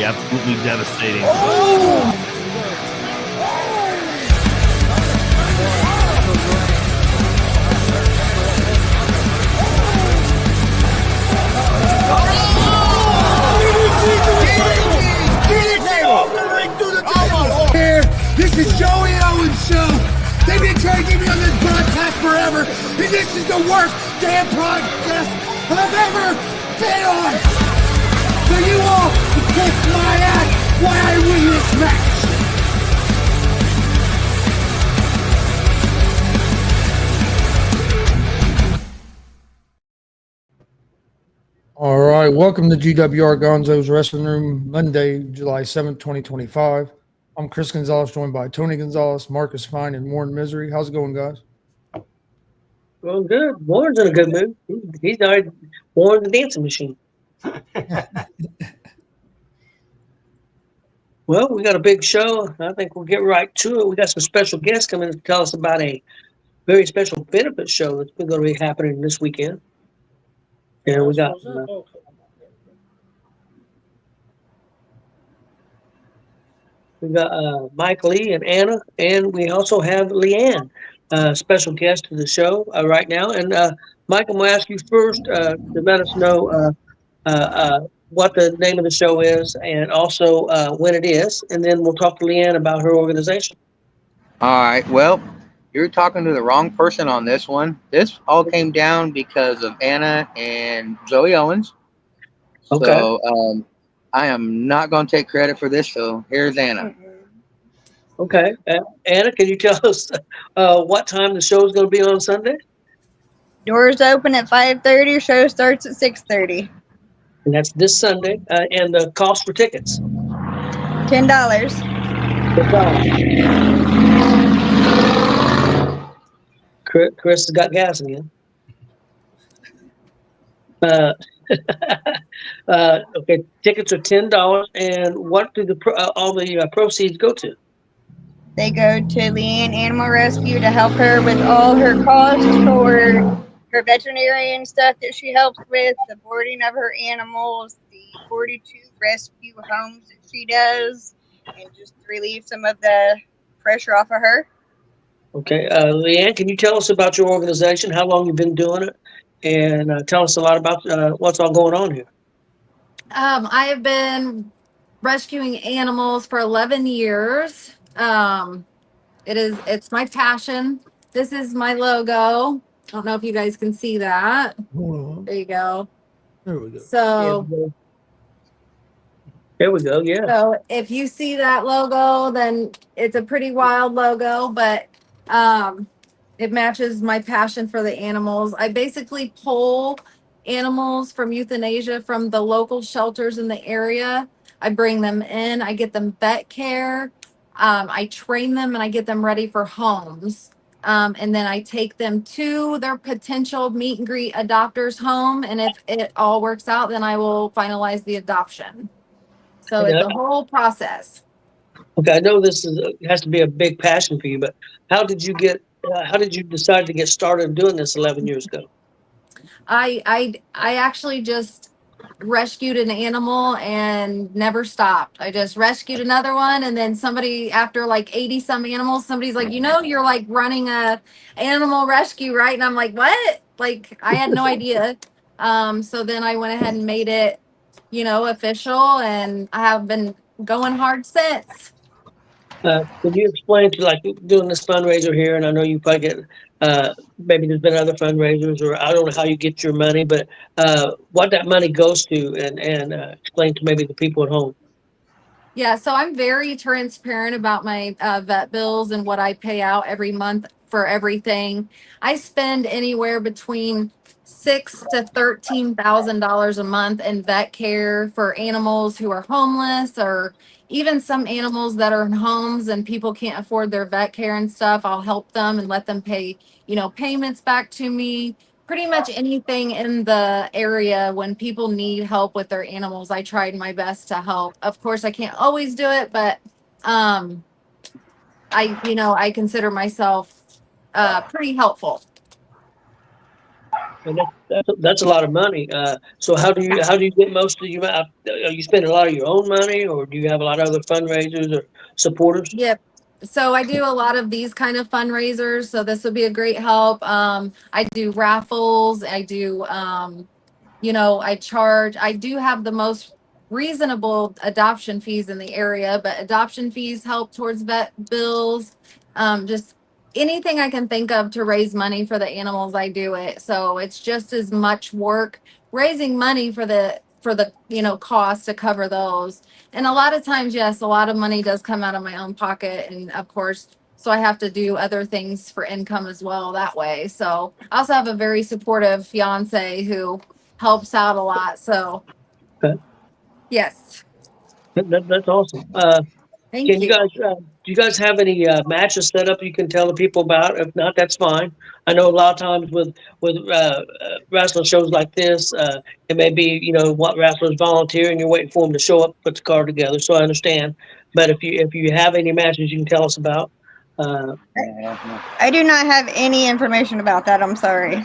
be absolutely devastating. Here, this is Joey Owens' show. They've been trying to get me on this broadcast forever, and this is the worst damn broadcast I've ever been on. So you all can kiss my ass while I win this match. All right, welcome to GWR Gonzo's Wrestling Room, Monday, July 7th, 2025. I'm Chris Gonzalez, joined by Tony Gonzalez, Marcus Fine, and Warren Misery. How's it going, guys? Well, good. Warren's in a good mood. He's already Warren the dancing machine. Well, we got a big show. I think we'll get right to it. We got some special guests coming to tell us about a very special benefit show that's going to be happening this weekend. And we got Mike Lee and Anna, and we also have Leanne, special guest to the show right now. And Mike, I'm going to ask you first to let us know what the name of the show is and also when it is, and then we'll talk to Leanne about her organization. All right. Well, you're talking to the wrong person on this one. This all came down because of Anna and Zoe Owens. Okay. So I am not going to take credit for this. So here's Anna. Okay. Anna, can you tell us what time the show is going to be on Sunday? Doors open at 5:30. Show starts at 6:30. And that's this Sunday. And the cost for tickets? $10. Chris has got gas again. Okay, tickets are $10. And what do all the proceeds go to? They go to Leanne Animal Rescue to help her with all her costs for her veterinarian stuff that she helps with, the boarding of her animals, the 42 rescue homes that she does, and just to relieve some of the pressure off of her. Okay, Leanne, can you tell us about your organization, how long you've been doing it, and tell us a lot about what's all going on here? I have been rescuing animals for 11 years. It's my passion. This is my logo. I don't know if you guys can see that. There you go. There we go. So there we go. Yeah. So if you see that logo, then it's a pretty wild logo, but it matches my passion for the animals. I basically pull animals from euthanasia from the local shelters in the area. I bring them in. I get them vet care. I train them and I get them ready for homes. And then I take them to their potential meet and greet adopters home. And if it all works out, then I will finalize the adoption. So it's a whole process. Okay, I know this has to be a big passion for you, but how did you decide to get started doing this 11 years ago? I actually just rescued an animal and never stopped. I just rescued another one, and then somebody, after like 80 some animals, somebody's like, you're like running a animal rescue, right? And I'm like, what? Like, I had no idea. So then I went ahead and made it, official, and I have been going hard since. Could you explain to, like, doing this fundraiser here, and I know you probably get maybe there's been other fundraisers, or I don't know how you get your money, but what that money goes to, and explain to maybe the people at home. Yeah, so I'm very transparent about my vet bills and what I pay out every month for everything. I spend anywhere between $6,000 to $13,000 a month in vet care for animals who are homeless, or even some animals that are in homes and people can't afford their vet care and stuff. I'll help them and let them pay, payments back to me. Pretty much anything in the area when people need help with their animals, I tried my best to help. Of course, I can't always do it, but I consider myself pretty helpful. And that's a lot of money. So how do you get most of your? Are you spending a lot of your own money, or do you have a lot of other fundraisers or supporters? Yep. So I do a lot of these kind of fundraisers. So this would be a great help. I do raffles. I do, I do have the most reasonable adoption fees in the area, but adoption fees help towards vet bills. Just anything I can think of to raise money for the animals, I do it. So it's just as much work raising money for the cost to cover those. And a lot of times, yes, a lot of money does come out of my own pocket. And of course, so I have to do other things for income as well that way. So I also have a very supportive fiance who helps out a lot. So Okay. yes, That's awesome. thank Can you you. guys do you guys have any matches set up you can tell the people about? If not, that's fine. I know a lot of times with wrestling shows like this, it may be what wrestlers volunteer and you're waiting for them to show up, put the card together. So I understand. But if you have any matches you can tell us about, uh, I do not have any information about that. I'm sorry.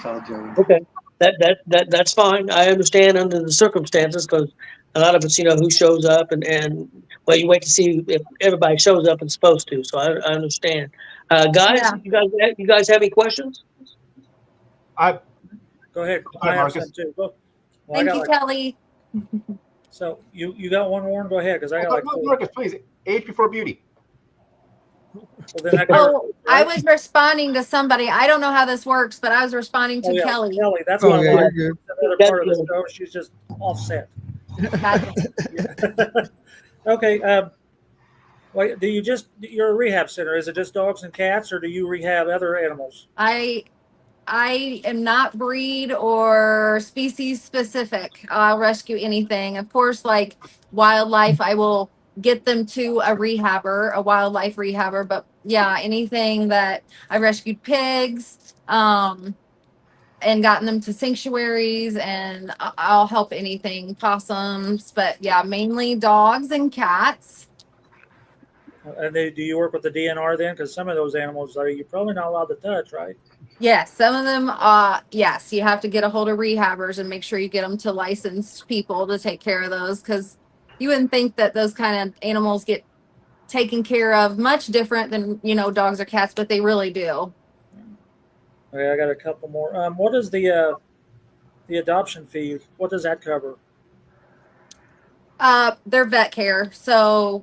okay, that's fine. I understand under the circumstances because a lot of us, who shows up and well, you wait to see if everybody shows up and supposed to. So I understand. Guys, Yeah. you guys have any questions? I Go ahead. Go I ahead, have Marcus. some too. Well, I Thank got you, like, Kelly. so you got one, Warren? Go ahead, because I got like four. Marcus, please. Age before beauty. Well, then that covers Oh, it, I right? was responding to somebody. I don't know how this works, but I was responding Oh to yeah, Kelly. Kelly. That's Oh, my yeah, wife. you're good. Another That's part of the good. show. She's just offset. Gotcha. Okay. Wait, you're a rehab center? Is it just dogs and cats, or do you rehab other animals? I am not breed or species specific. I'll rescue anything. Of course, like wildlife, I will get them to a wildlife rehabber. But yeah, anything that I rescued pigs, and gotten them to sanctuaries, and I'll help anything, possums. But yeah, mainly dogs and cats. And do you work with the DNR then? Because some of those animals are you're probably not allowed to touch, right? Yes, some of them, yes, you have to get a hold of rehabbers and make sure you get them to licensed people to take care of those, because you wouldn't think that those kind of animals get taken care of much different than, dogs or cats, but they really do. Okay, I got a couple more. What is the adoption fee? What does that cover? They're vet care. So,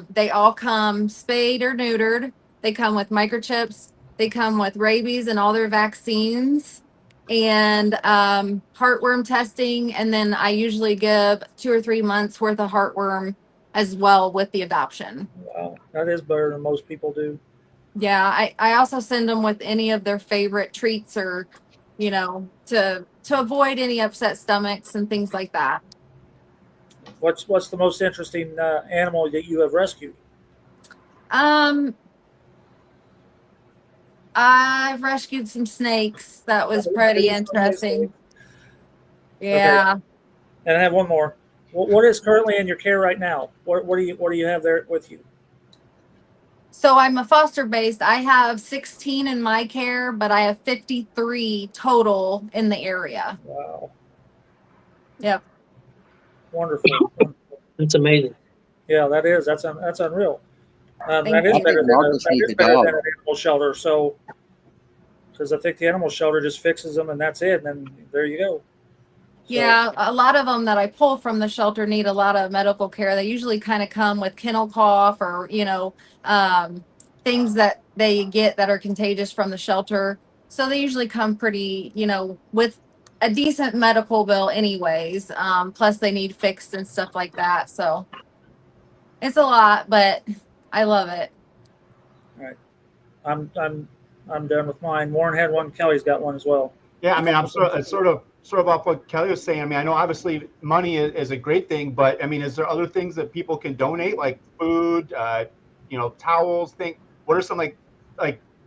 they all come spayed or neutered. They come with microchips. They come with rabies and all their vaccines and heartworm testing. And then I usually give 2 or 3 months worth of heartworm as well with the adoption. Wow, that is better than most people do. Yeah, I also send them with any of their favorite treats or, to avoid any upset stomachs and things like that. What's the most interesting animal that you have rescued? I've rescued some snakes. That was pretty interesting. Yeah. Okay. And I have one more. What is currently in your care right now? What do you have there with you? So I'm a foster based. I have 16 in my care, but I have 53 total in the area. Wow. Yep. Wonderful. That's amazing. Yeah, that is. That's unreal. That Thank is you. better than Marcus needs a than dog. an animal shelter. So, because I think the animal shelter just fixes them and that's it, and then there you go. So, Yeah, a lot of them that I pull from the shelter need a lot of medical care. They usually kind of come with kennel cough or, things that they get that are contagious from the shelter. So they usually come pretty, with a decent medical bill anyways. Plus they need fixed and stuff like that. So it's a lot, but I love it. I'm done with mine. Warren had one. Kelly's got one as well. Yeah, I mean, I'm sort of off what Kelly was saying. I mean, I know obviously money is a great thing, but I mean, is there other things that people can donate, like food, towels? What are some like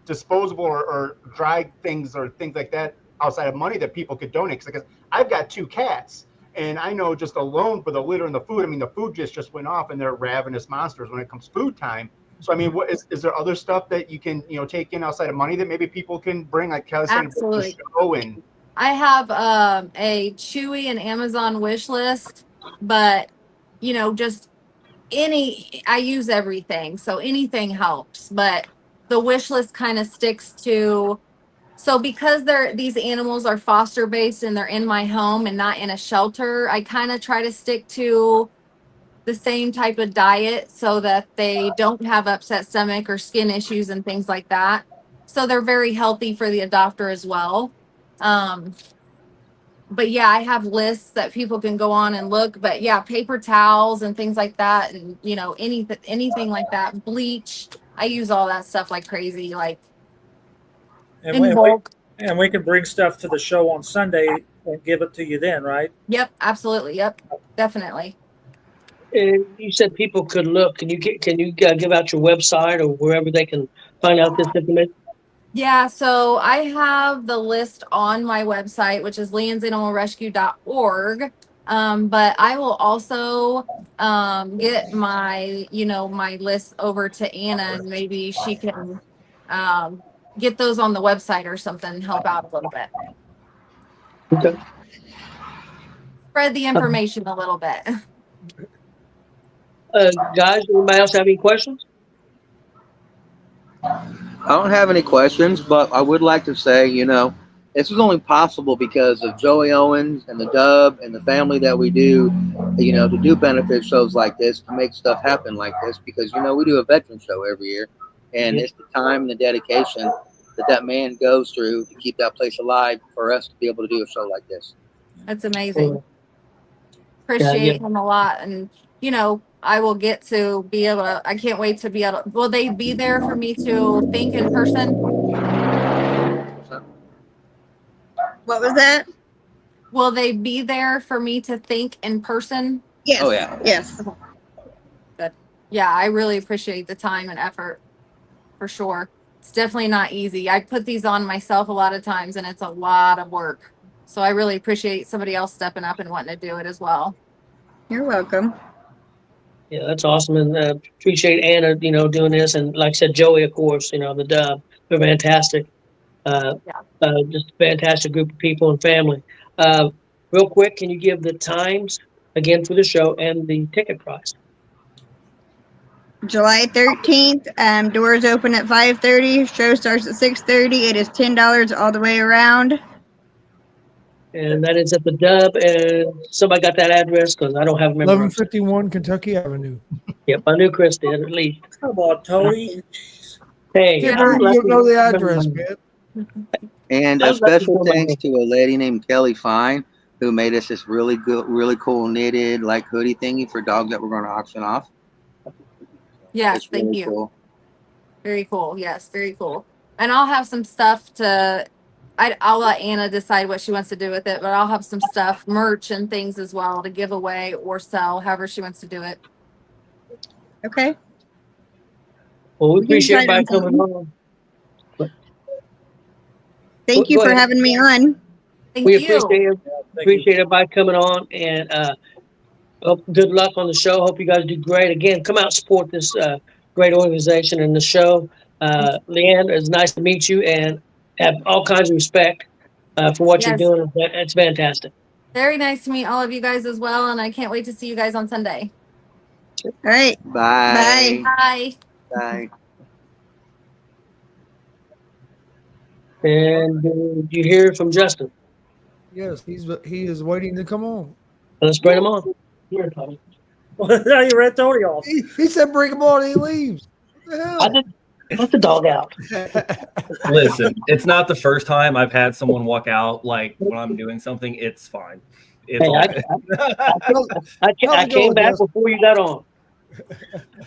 disposable or dry things or things like that outside of money that people could donate? Because I've got 2 cats, and I know just alone for the litter and the food. I mean, the food just went off, and they're ravenous monsters when it comes food time. So I mean, what is there other stuff that you can take in outside of money that maybe people can bring, like Kelly said, Absolutely. show and I have a Chewy and Amazon wish list, but just I use everything, so anything helps. But the wish list kind of sticks to, so because these animals are foster based and they're in my home and not in a shelter, I kind of try to stick to the same type of diet so that they don't have upset stomach or skin issues and things like that. So they're very healthy for the adopter as well. Um, but yeah, I have lists that people can go on and look. But yeah, paper towels and things like that, and anything like that, bleach. I use all that stuff like crazy, like And in we, bulk. and we can bring stuff to the show on Sunday and give it to you then, right? Yep, absolutely. Yep, definitely. And you said people could look. Can you give out your website or wherever they can find out this information? Yeah, so I have the list on my website, which is leansanimalrescue.org. But I will also get my list over to Anna, and maybe she can get those on the website or something, help out a little bit. Okay. Spread the information a little bit. Guys, anybody else have any questions? I don't have any questions, but I would like to say, this was only possible because of Joey Owens and the Dub and the family that we do, to do benefit shows like this, to make stuff happen like this, because, we do a veteran show every year, and it's the time and the dedication that man goes through to keep that place alive for us to be able to do a show like this. That's amazing. Appreciate him a lot. And, I will get to be able to, I can't wait to be able to, will they be there for me to think in person? What was that? Will they be there for me to think in person? Yes. Oh, yeah. Yes. Good. Yeah, I really appreciate the time and effort for sure. It's definitely not easy. I put these on myself a lot of times and it's a lot of work. So I really appreciate somebody else stepping up and wanting to do it as well. You're welcome. Yeah, that's awesome, and appreciate Anna, doing this, and like I said, Joey, of course, the Dub, they're fantastic. Just a fantastic group of people and family. Real quick, can you give the times again for the show and the ticket price? July 13th. Doors open at 5:30. Show starts at 6:30. It is $10 all the way around. And that is at the Dub. And somebody got that address because I don't have remember. 1151 Kentucky Avenue. Yep, I knew Chris did at least. Come on, Tony. Hey, You don't know the address, man. And a special thanks to a lady named Kelly Fine, who made us this really good, really cool knitted like hoodie thingy for dogs that we're going to auction off. Yes, thank really you. Cool. Very cool. Yes, very cool. And I'll have some stuff I'll let Anna decide what she wants to do with it, but I'll have some stuff, merch and things as well to give away or sell, however she wants to do it. Okay. Well, we appreciate everybody coming on. Thank you for having me on. Thank we you. appreciate everybody coming on, and good luck on the show. Hope you guys do great. Again, come out and support this great organization and the show. Leanne, it's nice to meet you and have all kinds of respect for what you're doing. It's fantastic. Very nice to meet all of you guys as well, and I can't wait to see you guys on Sunday. All right. Bye. Bye. Bye. And did you hear from Justin? Yes, he is waiting to come on. Let's bring him on. Here, Tommy. Now you read Tony off. He said bring him on. He leaves. What the hell? I did. Let the dog out. Listen, it's not the first time I've had someone walk out like when I'm doing something. It's fine. It's all good. I came back before you got on.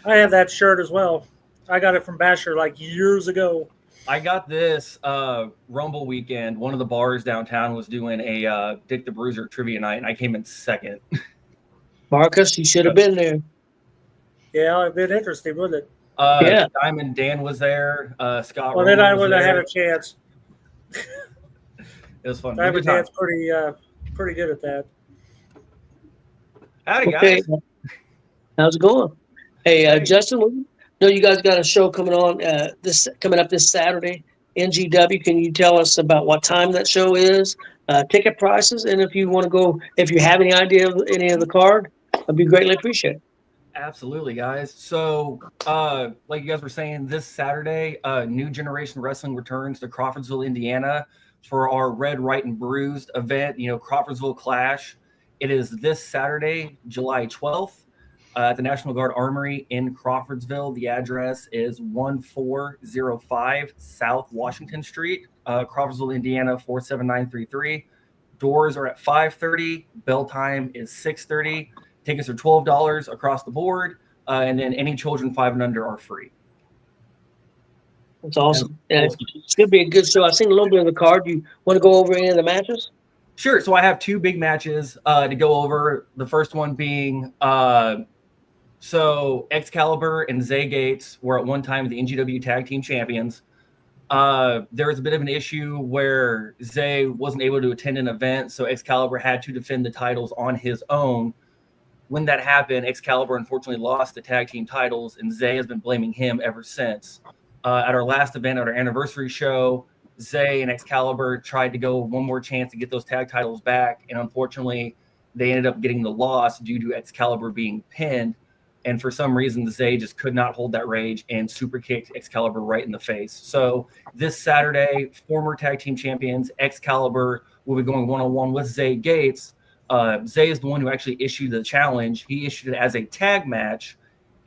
I have that shirt as well. I got it from Basher like years ago. I got this Rumble weekend. One of the bars downtown was doing a Dick the Bruiser trivia night, and I came in second. Marcus, you should have been there. Yeah, it'd been interesting, wouldn't it? Yeah. Diamond Dan was there. Scott. Well, then I would have had a chance. It was fun. Diamond Dan's pretty good at that. Howdy, guys. How's it going? Hey, Justin, know you guys got a show coming on coming up this Saturday NGW. Can you tell us about what time that show is, ticket prices, and if you want to go, if you have any idea of any of the card, I'd be greatly appreciated. Absolutely, guys. So, like you guys were saying, this Saturday, New Generation Wrestling returns to Crawfordsville, Indiana, for our Red, White, and Bruised event. Crawfordsville Clash. It is this Saturday, July 12th, at the National Guard Armory in Crawfordsville. The address is 1405 South Washington Street, Crawfordsville, Indiana 47933. Doors are at 5:30. Bell time is 6:30. Tickets are $12 across the board, and then any children 5 and under are free. That's awesome. Yeah, it's going to be a good show. I've seen a little bit of the card. You want to go over any of the matches? Sure. So I have 2 big matches to go over. The first one being Excalibur and Zay Gates were at one time the NGW Tag Team Champions. There was a bit of an issue where Zay wasn't able to attend an event, so Excalibur had to defend the titles on his own. When that happened, Excalibur unfortunately lost the tag team titles, and Zay has been blaming him ever since. At our last event, at our anniversary show, Zay and Excalibur tried to go one more chance to get those tag titles back, and unfortunately, they ended up getting the loss due to Excalibur being pinned. And for some reason, Zay just could not hold that rage and super kicked Excalibur right in the face. So this Saturday, former tag team champions Excalibur will be going one-on-one with Zay Gates. Zay is the one who actually issued the challenge. He issued it as a tag match,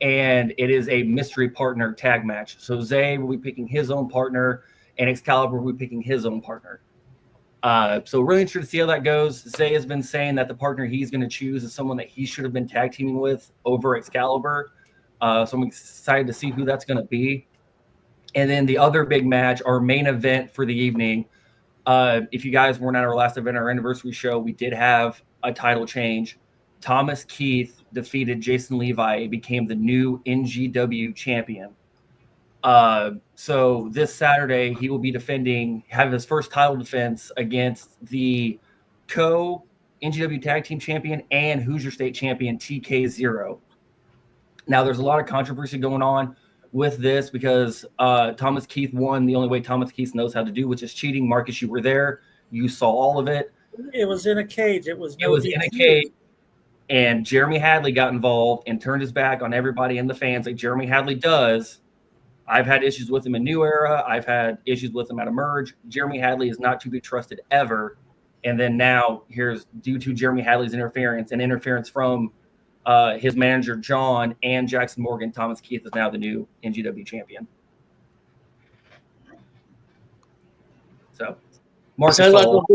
and it is a mystery partner tag match. So Zay will be picking his own partner, and Excalibur will be picking his own partner. So really interested to see how that goes. Zay has been saying that the partner he's going to choose is someone that he should have been tag teaming with over Excalibur. So I'm excited to see who that's going to be. And then the other big match, our main event for the evening. If you guys weren't at our last event, our anniversary show, we did have a title change. Thomas Keith defeated Jason Levi, became the new NGW champion. So this Saturday, he will be have his first title defense against the NGW Tag Team Champion and Hoosier State Champion TK0. Now, there's a lot of controversy going on with this because Thomas Keith won the only way Thomas Keith knows how to do, which is cheating. Marcus, you were there. You saw all of it. It was in a cage. It was in a cage. And Jeremy Hadley got involved and turned his back on everybody and the fans like Jeremy Hadley does. I've had issues with him in New Era. I've had issues with him at Emerge. Jeremy Hadley is not to be trusted ever. And then now here's due to Jeremy Hadley's interference and interference from his manager, John, and Jackson Morgan, Thomas Keith is now the new NGW champion. So, Marcus sounds like it'll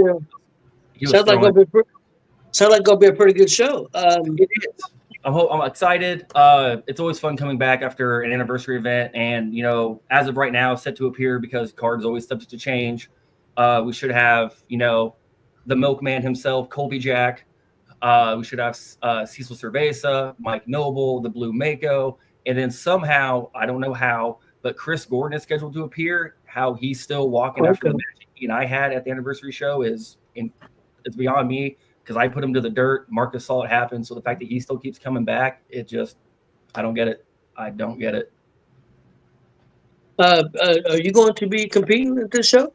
be a pretty good show. It is. I'm excited. It's always fun coming back after an anniversary event. And, as of right now, set to appear because cards always subject to change. We should have, the milkman himself, Colby Jack. We should have Cecil Cerveza, Mike Noble, the Blue Mako. And then somehow, I don't know how, but Chris Gordon is scheduled to appear. How he's still walking after the match he and I had at the anniversary show it's beyond me. Because I put him to the dirt. Marcus saw it happen. So the fact that he still keeps coming back, I don't get it. I don't get it. Are you going to be competing at this show?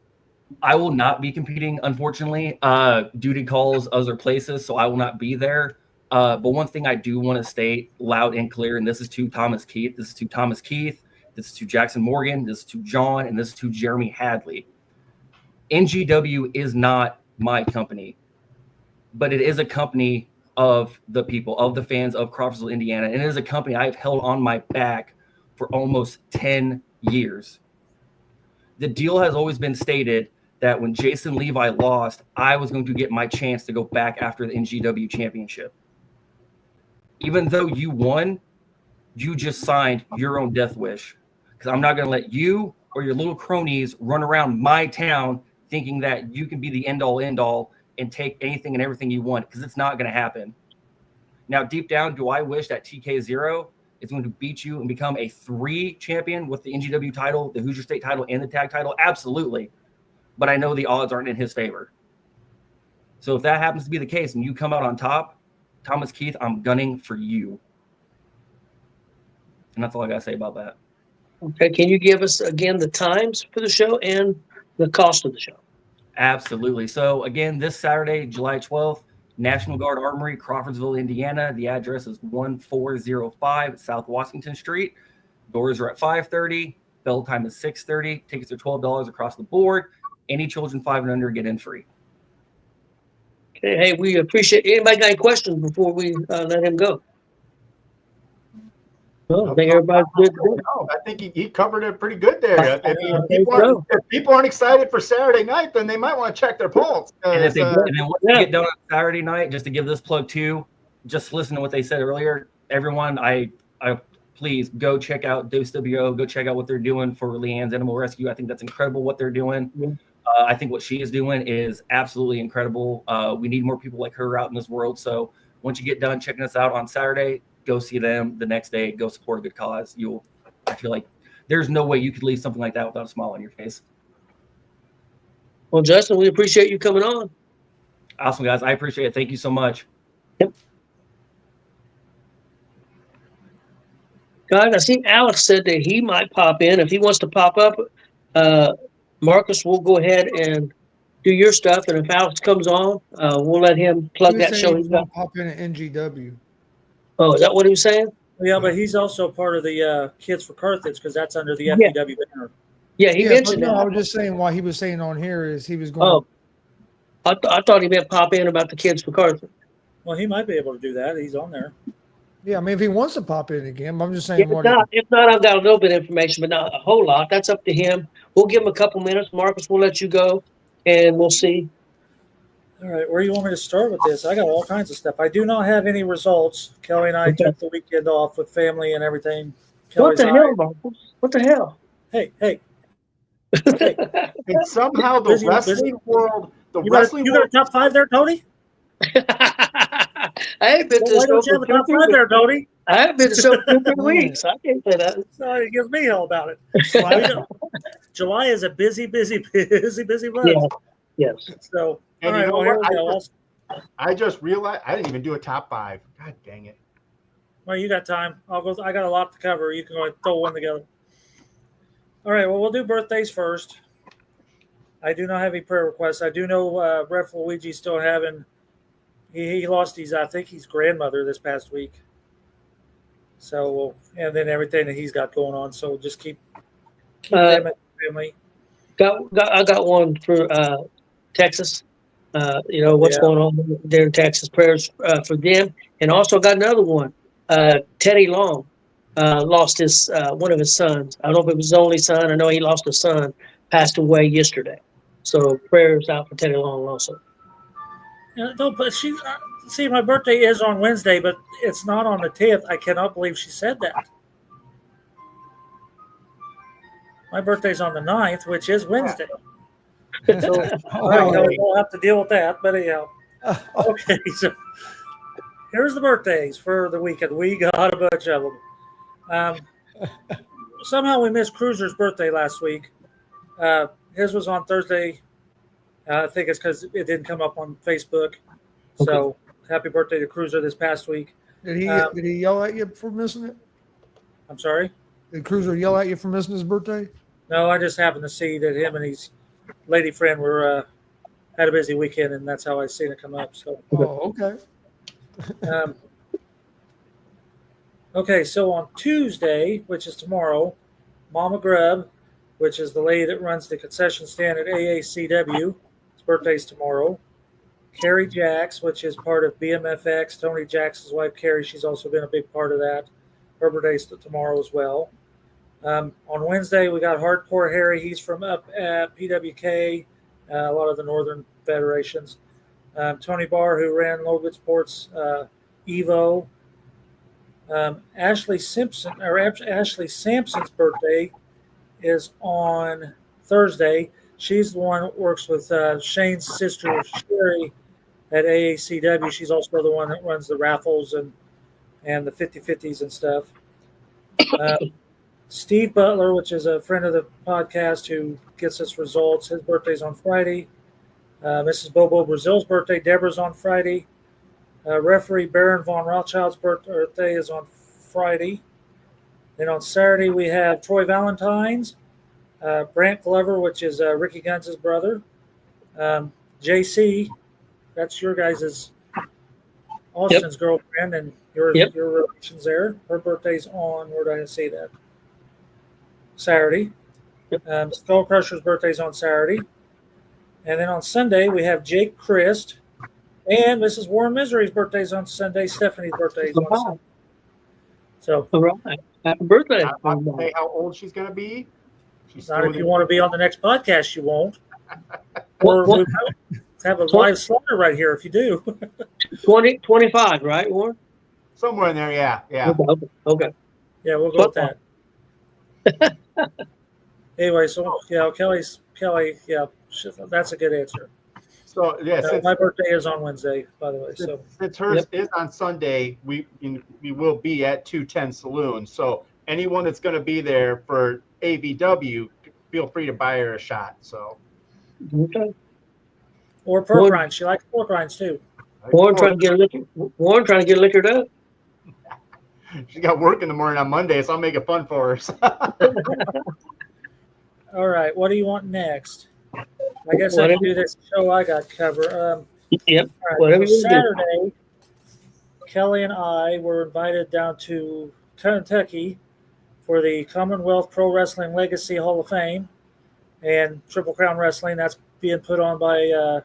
I will not be competing, unfortunately. Duty calls other places, so I will not be there. But one thing I do want to state loud and clear, and this is to Thomas Keith. This is to Thomas Keith. This is to Jackson Morgan. This is to John. And this is to Jeremy Hadley. NGW is not my company. But it is a company of the people, of the fans of Crawfordsville, Indiana. And it is a company I have held on my back for almost 10 years. The deal has always been stated that when Jason Levi lost, I was going to get my chance to go back after the NGW championship. Even though you won, you just signed your own death wish. Because I'm not going to let you or your little cronies run around my town thinking that you can be the end-all, end-all, and take anything and everything you want, because it's not going to happen. Now, deep down, do I wish that TK0 is going to beat you and become a 3 champion with the NGW title, the Hoosier State title, and the tag title? Absolutely. But I know the odds aren't in his favor. So if that happens to be the case and you come out on top, Thomas Keith, I'm gunning for you. And that's all I got to say about that. Okay. Can you give us, again, the times for the show and the cost of the show. Absolutely. So again, this Saturday, July 12th, National Guard Armory, Crawfordsville, Indiana. The address is 1405 South Washington Street. Doors are at 5:30. Bell time is 6:30. Tickets are $12 across the board. Any children 5 and under get in free. Okay, hey, we appreciate. Anybody got any questions before we let him go? No, I think everybody's good. No, I think he covered it pretty good there. If think people aren't excited for Saturday night, then they might want to check their pulse. And, and then once Yeah. you get done on Saturday night, just to give this plug too, just listen to what they said earlier. Everyone, I please go check out Dose WO. Go check out what they're doing for Leanne's Animal Rescue. I think that's incredible what they're doing. Yeah. I think what she is doing is absolutely incredible. We need more people like her out in this world. So once you get done checking us out on Saturday, go see them the next day. Go support a good cause. I feel like there's no way you could leave something like that without a smile on your face. Well, Justin, we appreciate you coming on. Awesome, guys. I appreciate it. Thank you so much. Yep. Guys, I see Alex said that he might pop in. If he wants to pop up, Marcus, we'll go ahead and do your stuff. And if Alex comes on, we'll let him plug that show he's got. Pop in at NGW. Oh, is that what he was saying? Yeah, but he's also part of the Kids for Carthage because that's under the Yeah. FEW banner. Yeah, he mentioned no, I that. was just saying why he was saying on here is he was going. Oh, I thought he meant pop in about the Kids for Carthage. Well, he might be able to do that. He's on there. Yeah, I mean, if he wants to pop in again, I'm just Yeah, saying. if not, I've got a little bit of information, but not a whole lot. That's up to him. We'll give him a couple minutes. Marcus, we'll let you go, and we'll see. All right, where do you want me to start with this? I got all kinds of stuff. I do not have any results. Kelly and I Okay. took the weekend off with family and everything. What Kelly's the hell, Marcus? What the hell? Hey, And somehow the Busy- wrestling world, the you got wrestling a world, top 5 there, Tony? I ain't been to Why the show don't you have for a top 5 2 there, Tony? I haven't been to the show for 2 weeks. I can't say that. Sorry, it gives me hell about it. July is a busy month. Yeah. Yes. So, And all you right, know well, here what? we go. I just realized I didn't even do a top 5. God dang it. Well, you got time. I'll go. I got a lot to cover. You can go ahead and throw one together. All right. Well, we'll do birthdays first. I do not have any prayer requests. I do know Ref Luigi's still having. He lost I think his grandmother this past week. So, and then everything that he's got going on. So just keep them at the family. I got one for Texas. What's Yeah. going on there in Texas. Prayers for them, and also got another one. Teddy Long lost his one of his sons. I don't know if it was his only son. I know he lost a son. Passed away yesterday. So prayers out for Teddy Long also. No, but see, my birthday is on Wednesday, but it's not on the 10th. I cannot believe she said that. My birthday's on the 9th, which is Wednesday. So, all right, we'll have to deal with that. But anyhow, okay. So here's the birthdays for the weekend. We got a bunch of them. Somehow we missed Cruiser's birthday last week. His was on Thursday. I think it's because it didn't come up on Facebook. So happy birthday to Cruiser this past week. Did he yell at you for missing it? I'm sorry? Did Cruiser yell at you for missing his birthday? No, I just happened to see that him and his lady friend were had a busy weekend, and that's how I seen it come up. So, Oh, okay. Okay, so on Tuesday, which is tomorrow, Mama Grub, which is the lady that runs the concession stand at AACW, his birthday's tomorrow. Carrie Jacks, which is part of BMFX, Tony Jacks' wife, Carrie, she's also been a big part of that. Her birthday's tomorrow as well. On Wednesday, we got Hardcore Harry. He's from up at PWK, a lot of the northern federations. Tony Barr, who ran Logan Sports Evo. Ashley Sampson's birthday is on Thursday. She's the one that works with Shane's sister Sherry at AACW. She's also the one that runs the raffles and the 50-50s and stuff. Steve Butler, which is a friend of the podcast who gets us results, his birthday's on Friday. Mrs. Bobo Brazil's birthday, Deborah's on Friday. Referee Baron von Rothschild's birthday is on Friday. Then on Saturday, we have Troy Valentine's. Brant Glover, which is Ricky Gunz's brother. JC, that's your guys' Austin's girlfriend, and your relations there. Her birthday's on, where did I say that? Saturday. Skull Crusher's birthday's on Saturday. And then on Sunday, we have Jake Christ. And Mrs. Warren Misery's birthday's on Sunday. Stephanie's birthday's on Sunday. So, all right. Happy birthday. I don't say how old she's going to be. She's not if you want to be on the next podcast, you won't. Or What? we have a live slaughter right here if you do. 25, right, Warren? Somewhere in there, yeah. Okay. Yeah, we'll go with that. Anyway, so yeah, Kelly, yeah, that's a good answer. So yeah, my birthday is on Wednesday, by the way. So since hers is on Sunday, we will be at 210 Saloon. So anyone that's going to be there for AVW, feel free to buy her a shot. So okay. Or pork rinds. She likes pork rinds too. Warren trying to get liquored up. She got work in the morning on Monday, so I'll make it fun for her. All right, what do you want next? I guess I can do this show I got covered. Yep. All right, Whatever so you Saturday, Kelly and I were invited down to Kentucky for the Commonwealth Pro Wrestling Legacy Hall of Fame and Triple Crown Wrestling. That's being put on by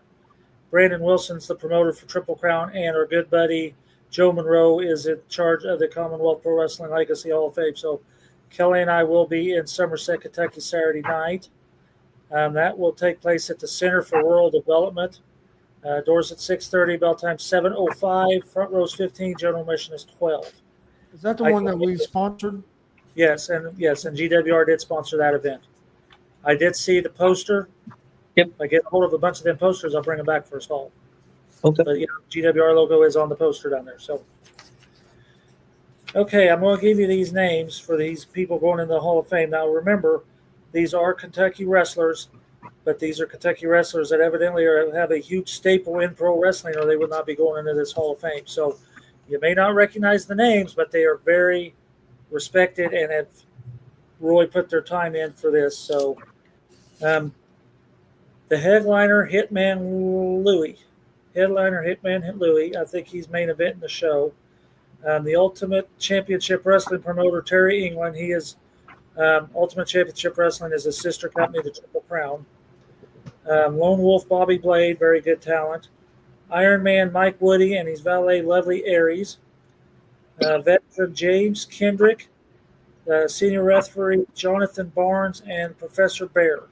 Brandon Wilson's the promoter for Triple Crown, and our good buddy Joe Monroe is in charge of the Commonwealth Pro Wrestling Legacy Hall of Fame. So Kelly and I will be in Somerset, Kentucky Saturday night. That will take place at the Center for Rural Development. Doors at 6:30, bell time 7:05. Front row's 15, general admission is 12. Is that the one that we sponsored? Yes, and GWR did sponsor that event. I did see the poster. Yep. If I get a hold of a bunch of them posters, I'll bring them back for us all. Okay. But GWR logo is on the poster down there. So, okay, I'm going to give you these names for these people going in the Hall of Fame. Now, remember, these are Kentucky wrestlers, but these are Kentucky wrestlers that evidently have a huge staple in pro wrestling, or they would not be going into this Hall of Fame. So, you may not recognize the names, but they are very respected and have really put their time in for this. So, the headliner, Hitman Louie. I think he's main event in the show. The Ultimate Championship Wrestling promoter, Terry England. He is Ultimate Championship Wrestling is a sister company, the Triple Crown. Lone Wolf Bobby Blade, very good talent. Iron Man Mike Woody and his valet Lovely Aries. Veteran James Kendrick. Senior referee Jonathan Barnes and Professor Bear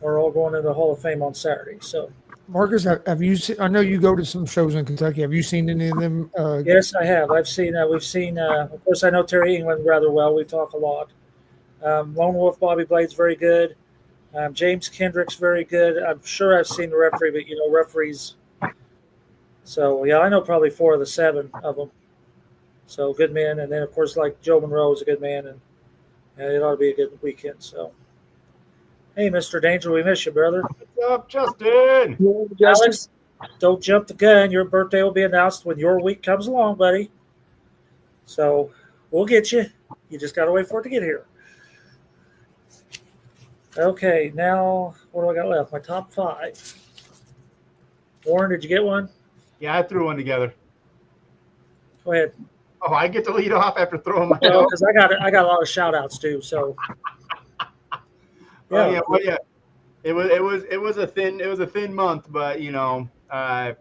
are all going to the Hall of Fame on Saturday. So, Marcus, have you seen? I know you go to some shows in Kentucky. Have you seen any of them? Yes, I have. I've seen. We've seen. Of course, I know Terry England rather well. We talk a lot. Lone Wolf Bobby Blade's very good. James Kendrick's very good. I'm sure I've seen the referee, but referees. So yeah, I know probably 4 of the 7 of them. So good men, and then of course, like Joe Monroe is a good man, and it ought to be a good weekend. So, hey, Mr. Danger, we miss you, brother. What's up, Justin? Alex, don't jump the gun. Your birthday will be announced when your week comes along, buddy. So we'll get you. You just got to wait for it to get here. Okay, now what do I got left? My top 5. Warren, did you get one? Yeah, I threw one together. Go ahead. Oh, I get to lead off after throwing my. Because I got a lot of shout outs too. So yeah. It was a thin month, but I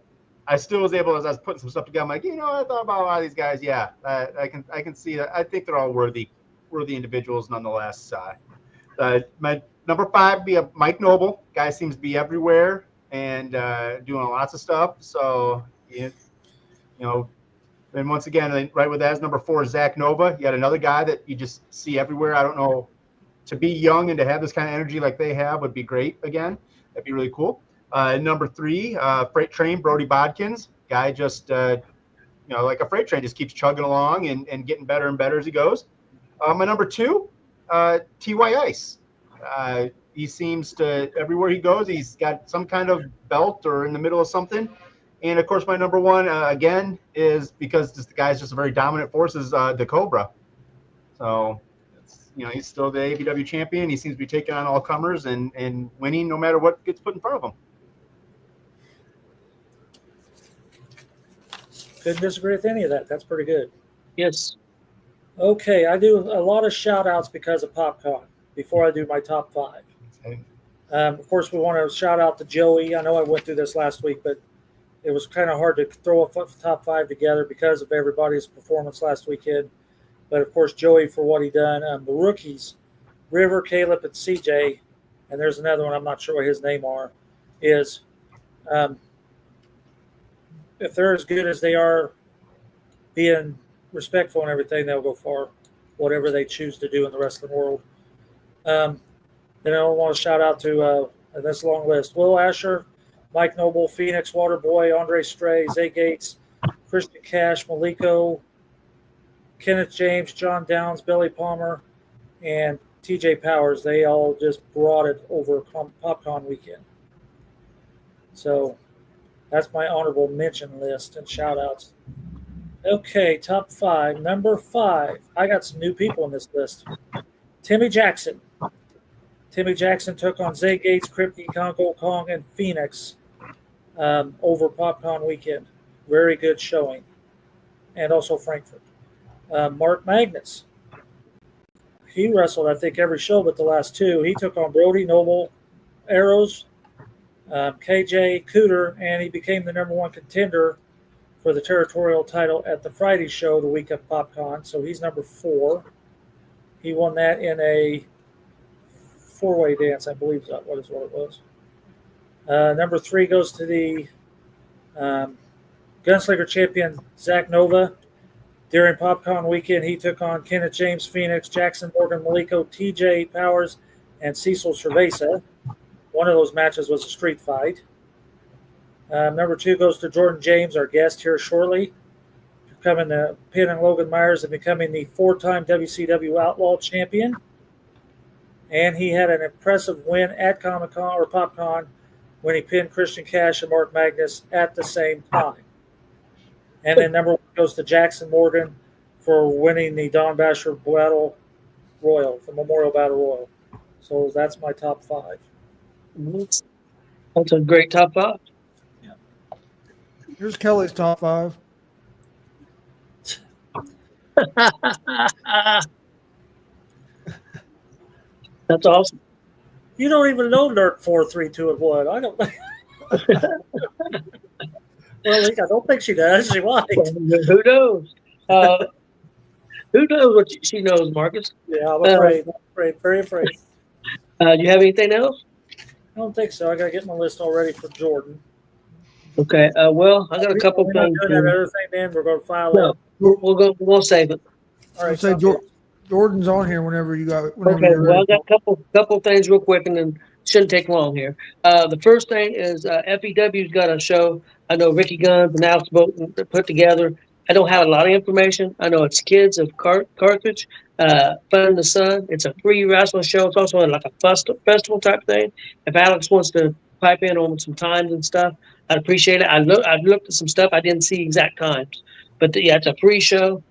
still was able, as I was putting some stuff together, I'm like, I thought about a lot of these guys. Yeah, I can see that. I think they're all worthy individuals nonetheless. My number 5 be a Mike Noble. Guy seems to be everywhere and doing lots of stuff. So and once again, right with that is number 4, Zach Nova. You got another guy that you just see everywhere. I don't know, to be young and to have this kind of energy like they have would be great again. That'd be really cool. Number 3, Freight Train, Brody Bodkins. Guy just, like a freight train, just keeps chugging along and getting better and better as he goes. My number 2, T.Y. Ice. He seems to, everywhere he goes, he's got some kind of belt or in the middle of something. And, of course, my number 1, again, is because the guy's just a very dominant force, is the Cobra. So he's still the ABW champion. He seems to be taking on all comers and winning no matter what gets put in front of him. Couldn't disagree with any of that. That's pretty good. Yes. Okay, I do a lot of shout outs because of PopCon before I do my top 5. Okay. Of course, we want to shout out to Joey. I know I went through this last week, but it was kind of hard to throw a top 5 together because of everybody's performance last weekend. But of course, Joey for what he done. The rookies, River, Caleb, and CJ, and there's another one I'm not sure what his name is. If they're as good as they are being respectful and everything, they'll go far, whatever they choose to do in the wrestling world. Then I want to shout out to this long list: Will Asher, Mike Noble, Phoenix Waterboy, Andre Stray, Zay Gates, Christian Cash, Maliko, Kenneth James, John Downs, Billy Palmer, and TJ Powers. They all just brought it over PopCon weekend. So that's my honorable mention list and shout outs. Okay, top 5. Number 5. I got some new people in this list. Timmy Jackson. Timmy Jackson took on Zay Gates, Kripke, Congo Kong, and Phoenix over PopCon weekend. Very good showing. And also Frankfurt. Mark Magnus. He wrestled, I think, every show but the last 2. He took on Brody, Noble, Arrows, KJ, Cooter, and he became the number 1 contender for the territorial title at the Friday show the week of PopCon. So he's number 4. He won that in a 4-way dance, I believe that what it was. Number 3 goes to the Gunslinger champion, Zach Nova. During PopCon weekend, he took on Kenneth James, Phoenix, Jackson Morgan, Maliko, TJ Powers, and Cecil Cerveza. One of those matches was a street fight. Number 2 goes to Jordan James, our guest here shortly, pinning Logan Myers and becoming the 4-time WCW Outlaw champion. And he had an impressive win at Comic-Con or PopCon when he pinned Christian Cash and Mark Magnus at the same time. And then number 1 goes to Jackson Morgan for winning the Don Basher Battle Royal, the Memorial Battle Royal. So that's my top 5. That's a great top 5. Here's Kelly's top 5. That's awesome. You don't even know Nerd 4, 3, 2, and 1. I don't. Well, I don't think she does. She might. Who knows? Who knows what she knows, Marcus? Yeah, I'm afraid. Very afraid. You have anything else? I don't think so. I got to get my list all ready for Jordan. Okay. Well, I got a couple We're not things. doing that other thing, then we're going to file No, it. we'll save it. All right. Say Jordan's on here whenever you got. Whenever Okay. you're Well, I ready. got a couple things real quick, and then shouldn't take long here. The first thing is FEW's got a show. I know Ricky Guns and Alex Bolton put together. I don't have a lot of information. I know it's Kids of Carthage, Fun in the Sun. It's a free wrestling show. It's also like a festival type thing. If Alex wants to pipe in on some times and stuff, I'd appreciate it. I've looked at some stuff. I didn't see exact times. But yeah, it's a free show.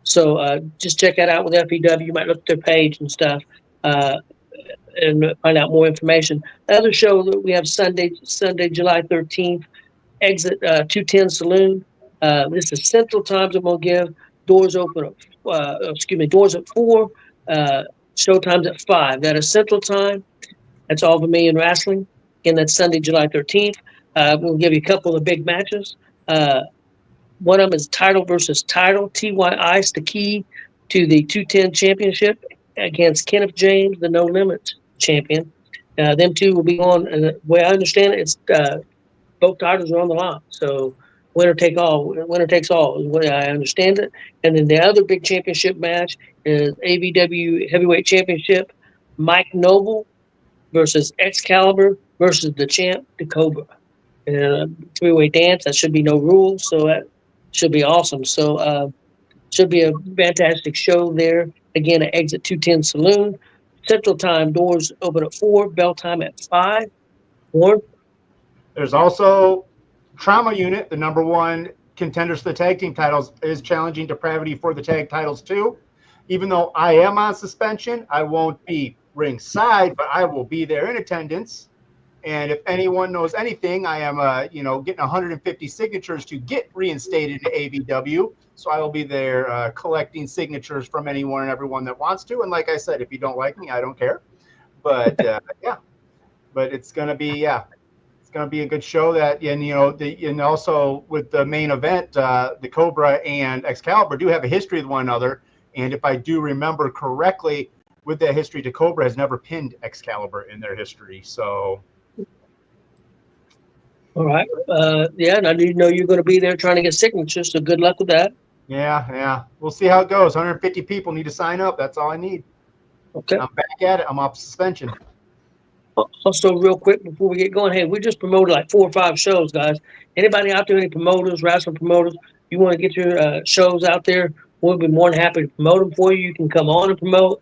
So just check that out with FEW. You might look at their page and stuff and find out more information. The other show that we have Sunday, July 13th, Exit 210 Saloon. This is Central Times I'm going to give. Doors open doors at 4, show times at 5. That is Central Time. That's All for Me in Wrestling. Again, that's Sunday, July 13th. We'll give you a couple of big matches. One of them is title versus title. T.Y. Ice, the key to the 210 championship against Kenneth James, the No Limits champion. Them two will be on. The way I understand it, it's both titles are on the line. So winner takes all is the way I understand it. And then the other big championship match is ABW Heavyweight Championship. Mike Noble versus Excalibur versus the champ, the Cobra. 3-way dance. That should be no rules. So that should be awesome. So should be a fantastic show there. Again, at Exit 210 Saloon. Central Time, doors open at 4, bell time at 5. Warren? There's also Trauma Unit, the number 1 contenders for the tag team titles, is challenging Depravity for the tag titles too. even though I am on suspension, I won't be ringside, but I will be there in attendance. And if anyone knows anything, I am, getting 150 signatures to get reinstated to AVW. So I will be there collecting signatures from anyone and everyone that wants to. And like I said, if you don't like me, I don't care. But yeah, but it's gonna be it's gonna be a good show. That and also with the main event, the Cobra and Excalibur do have a history with one another. And if I do remember correctly, with that history, the Cobra has never pinned Excalibur in their history. So. All right. Yeah, and I do know you're going to be there trying to get signatures, so good luck with that. Yeah. We'll see how it goes. 150 people need to sign up. That's all I need. Okay. I'm back at it. I'm off suspension. Also, real quick before we get going, hey, we just promoted like 4 or 5 shows, guys. Anybody out there, any promoters, wrestling promoters, you want to get your shows out there, we'll be more than happy to promote them for you. You can come on and promote.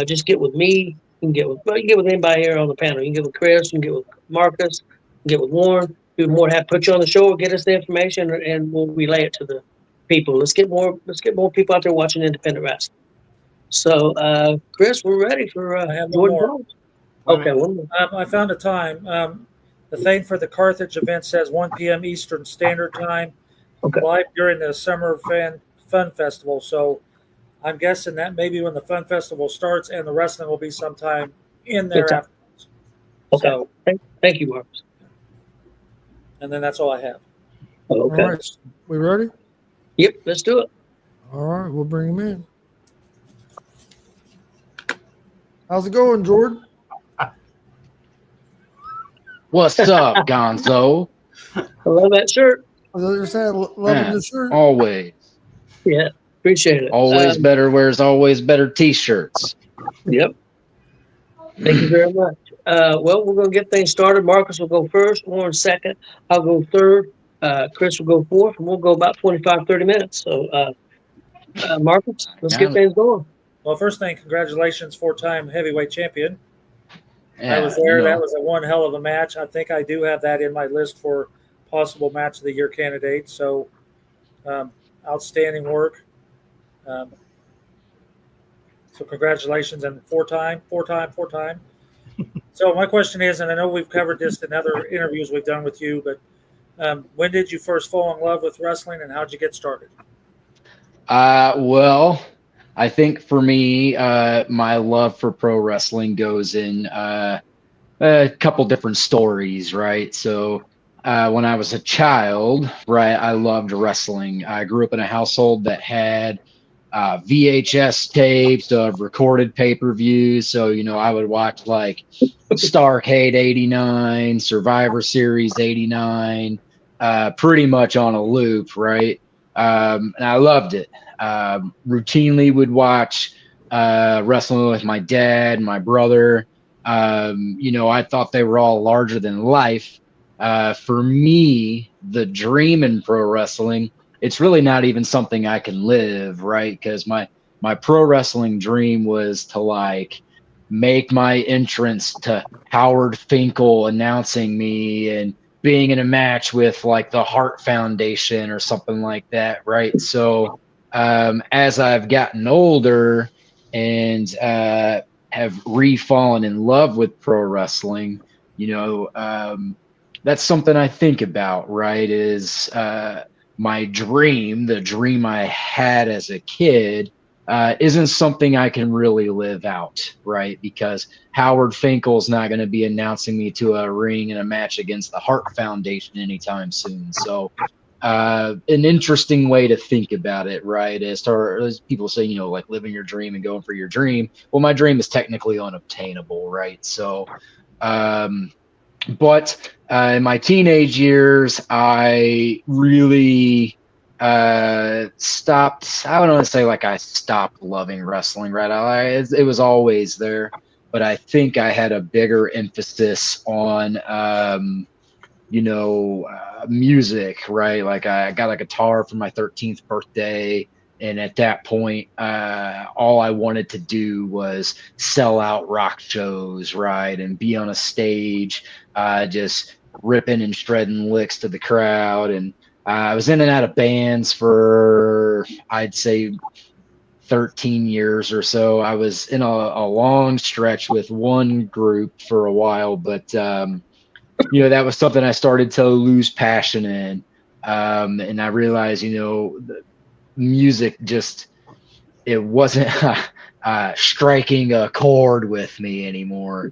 Just get with me. You can get with anybody here on the panel. You can get with Chris. You can get with Marcus. You can get with Warren. We'd be more than happy to put you on the show or get us the information, and we'll relay it to the people. Let's get more people out there watching independent wrestling. So, Chris, we're ready for I have one Jordan more. Jones. Okay, one more. I found a time. The thing for the Carthage event says 1 p.m. Eastern Standard Time, Okay. live during the Summer Fun Festival. So I'm guessing that maybe when the Fun Festival starts and the wrestling will be sometime in there Good time. afterwards. Okay. So, Thank you, Marcus. and then that's all I have. Okay. All right, we ready? Yep, let's do it. All right, we'll bring him in. How's it going, Jordan? What's up, Gonzo? I love that shirt. I was just saying, loving the shirt. Always. Yeah, appreciate it. Always better wears always better t-shirts. Yep. Thank you very much. Well, we're going to get things started. Marcus will go first, Warren second. I'll go third. Chris will go fourth, and we'll go about 25, 30 minutes. So, Marcus, let's get things going. Well, first thing, congratulations, 4-time heavyweight champion. Yeah, I was there. That was a one hell of a match. I think I do have that in my list for possible match of the year candidate. So, outstanding work. So, congratulations, and four time. So, my question is, and I know we've covered this in other interviews we've done with you, but when did you first fall in love with wrestling, and how did you get started? Well, I think for me, my love for pro wrestling goes in a couple different stories, right? So when I was a child, right, I loved wrestling. I grew up in a household that had VHS tapes of recorded pay-per-views. So, I would watch like Starrcade 89, Survivor Series 89, pretty much on a loop, right? And I loved it. Routinely would watch wrestling with my dad, my brother. I thought they were all larger than life. For me, the dream in pro wrestling, it's really not even something I can live, right? Because my pro wrestling dream was to like make my entrance to Howard Finkel announcing me and being in a match with like the Hart Foundation or something like that, right? So as I've gotten older and have re-fallen in love with pro wrestling, that's something I think about, right? Is my dream, the dream I had as a kid, isn't something I can really live out, right? Because Howard Finkel's not going to be announcing me to a ring in a match against the Hart Foundation anytime soon. So an interesting way to think about it, right? As people say, like living your dream and going for your dream. Well, my dream is technically unobtainable, right? So, but in my teenage years, I really stopped. I don't want to say like I stopped loving wrestling, right? It was always there, but I think I had a bigger emphasis on music, right? Like I got a guitar for my 13th birthday. And at that point, all I wanted to do was sell out rock shows, right? And be on a stage, just ripping and shredding licks to the crowd. And I was in and out of bands for, I'd say, 13 years or so. I was in a long stretch with one group for a while, but that was something I started to lose passion in. And I realized, the music just, it wasn't striking a chord with me anymore.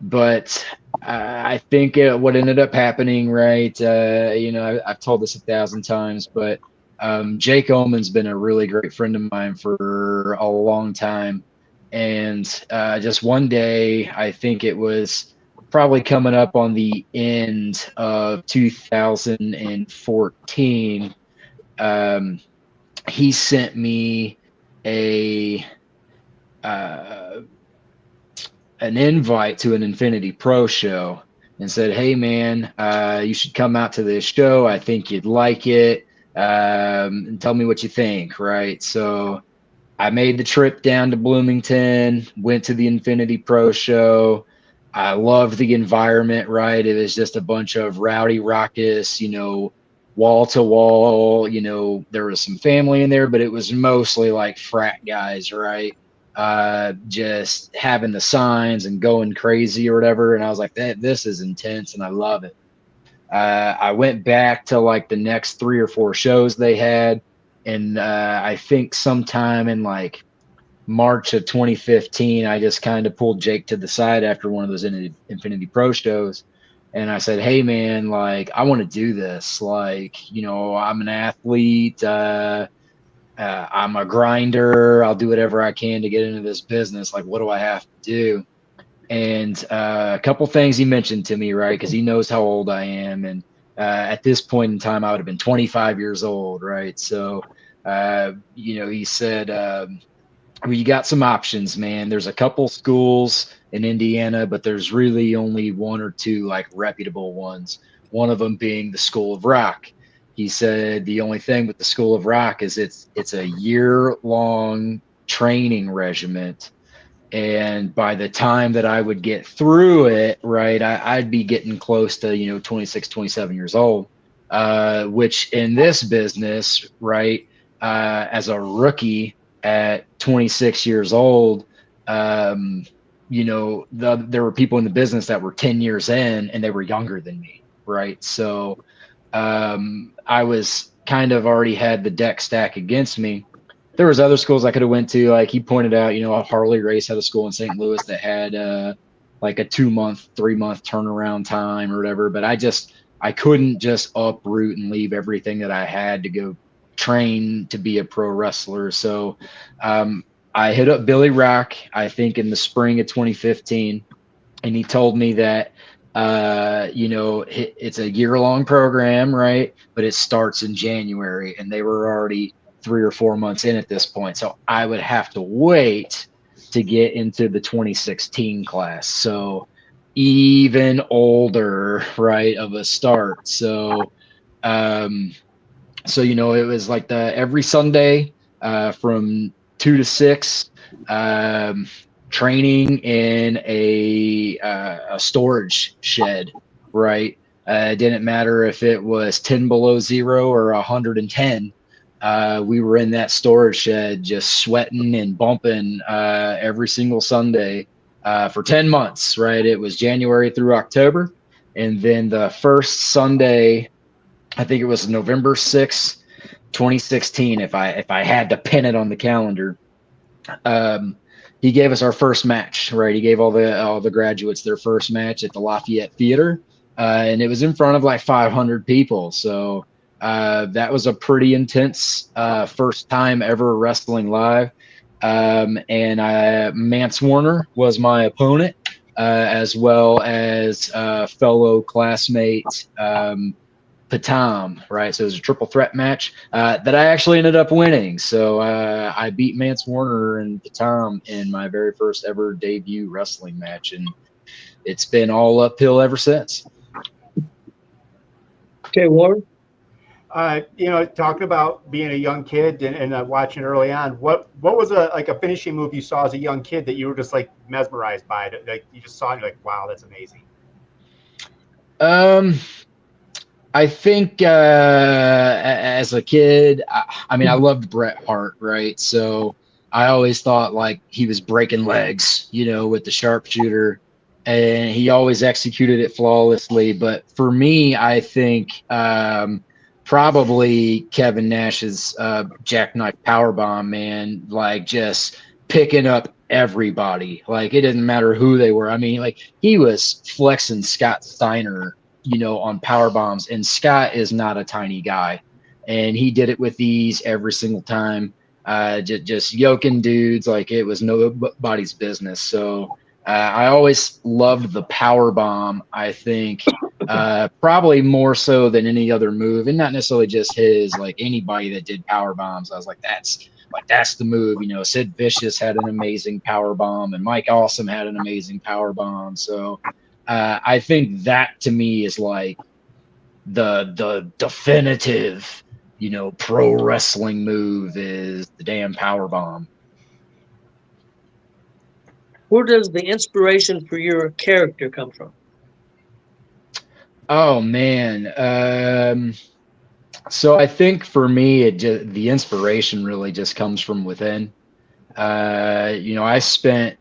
But I think what ended up happening, right? I've told this 1,000 times, but Jake Oman's been a really great friend of mine for a long time. And just one day, I think it was probably coming up on the end of 2014, he sent me a an invite to an Infinity Pro show and said, "Hey man, you should come out to this show. I think you'd like it. And tell me what you think." Right. So I made the trip down to Bloomington, went to the Infinity Pro show. I loved the environment, right? It was just a bunch of rowdy, raucous, wall to wall. There was some family in there, but it was mostly like frat guys, right? Just having the signs and going crazy or whatever. And I was like, this is intense and I love it. I went back to like the next 3 or 4 shows they had. And I think sometime in like March of 2015, I just kind of pulled Jake to the side after one of those Infinity Pro shows. And I said, "Hey man, like, I want to do this. Like, I'm an athlete. I'm a grinder. I'll do whatever I can to get into this business. Like, what do I have to do?" And a couple things he mentioned to me, right? Because he knows how old I am. And at this point in time, I would have been 25 years old, right? So, he said, well, you got some options, man. There's a couple schools in Indiana, but there's really only 1 or 2 like reputable ones. One of them being the School of Rock. He said the only thing with the School of Rock is it's a year-long training regiment, and by the time that I would get through it, right, I'd be getting close to 26, 27 years old. Which in this business, right, as a rookie at 26 years old, there were people in the business that were 10 years in and they were younger than me, right? So I was kind of already had the deck stack against me. There was other schools I could have went to. Like he pointed out, a Harley Race had a school in St. Louis that had like a 2-month, 3-month turnaround time or whatever. But I couldn't just uproot and leave everything that I had to go train to be a pro wrestler. So I hit up Billy Rock, I think in the spring of 2015, and he told me that it's a year-long program, right? But it starts in January, and they were already 3 or 4 months in at this point. So I would have to wait to get into the 2016 class. So even older, right, of a start. So, it was like every Sunday from 2 to 6, training in a storage shed, right? It didn't matter if it was 10 below zero or 110. We were in that storage shed just sweating and bumping every single Sunday for 10 months, right? It was January through October. And then the first Sunday, I think it was November 6th, 2016, if I had to pin it on the calendar, he gave us our first match, right? He gave all the graduates their first match at the Lafayette Theater, and it was in front of like 500 people. So that was a pretty intense first time ever wrestling live. And Mance Warner was my opponent, as well as fellow classmate Patam, right? So it was a triple threat match that I actually ended up winning. So I beat Mance Warner and Patam in my very first ever debut wrestling match, and it's been all uphill ever since. Okay, Warren. Talking about being a young kid and watching early on, what was a finishing move you saw as a young kid that you were just like mesmerized by it? Like you just saw and you're like, wow, that's amazing. I think as a kid, I mean, I loved Bret Hart, right? So I always thought like he was breaking legs, with the sharpshooter, and he always executed it flawlessly. But for me, I think probably Kevin Nash's jackknife powerbomb, man, like just picking up everybody. Like it didn't matter who they were. I mean, like he was flexing Scott Steiner on power bombs. And Scott is not a tiny guy, and he did it with ease every single time. Just yoking dudes like it was nobody's business. So I always loved the power bomb. I think probably more so than any other move, and not necessarily just his. Like anybody that did power bombs, I was like, that's the move. Sid Vicious had an amazing power bomb, and Mike Awesome had an amazing power bomb. So I think that to me is like the definitive, pro wrestling move is the damn power bomb. Where does the inspiration for your character come from? Oh man. So I think for me, the inspiration really just comes from within. I spent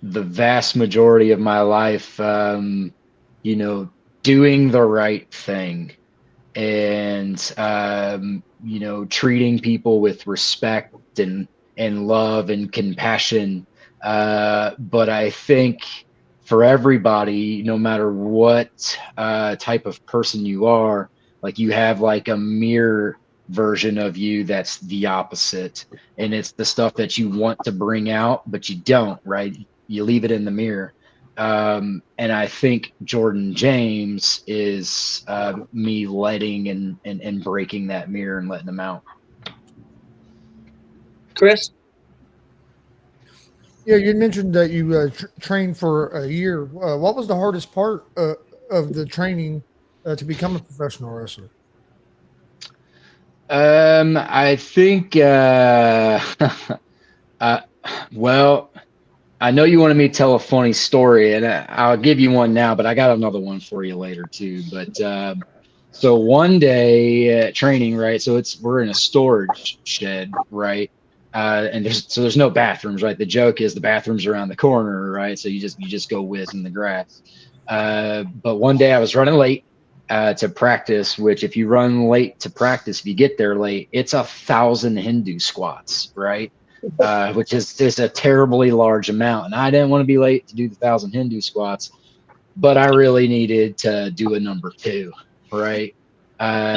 the vast majority of my life, doing the right thing and, treating people with respect and love and compassion. But I think for everybody, no matter what type of person you are, like you have like a mirror version of you that's the opposite, and it's the stuff that you want to bring out but you don't, right? You leave it in the mirror. And I think Jordan James is me letting and breaking that mirror and letting them out. Chris? Yeah, you mentioned that you trained for a year. What was the hardest part of the training to become a professional wrestler? I think, well, I know you wanted me to tell a funny story, and I'll give you one now, but I got another one for you later too. But so one day at training, right? So we're in a storage shed, right? And there's no bathrooms, right? The joke is the bathrooms around the corner, right? So you just go whiz in the grass. But one day I was running late to practice, which if you run late to practice, if you get there late, it's 1,000 Hindu squats, right? Which is a terribly large amount. And I didn't want to be late to do the 1,000 Hindu squats, but I really needed to do a number 2, right?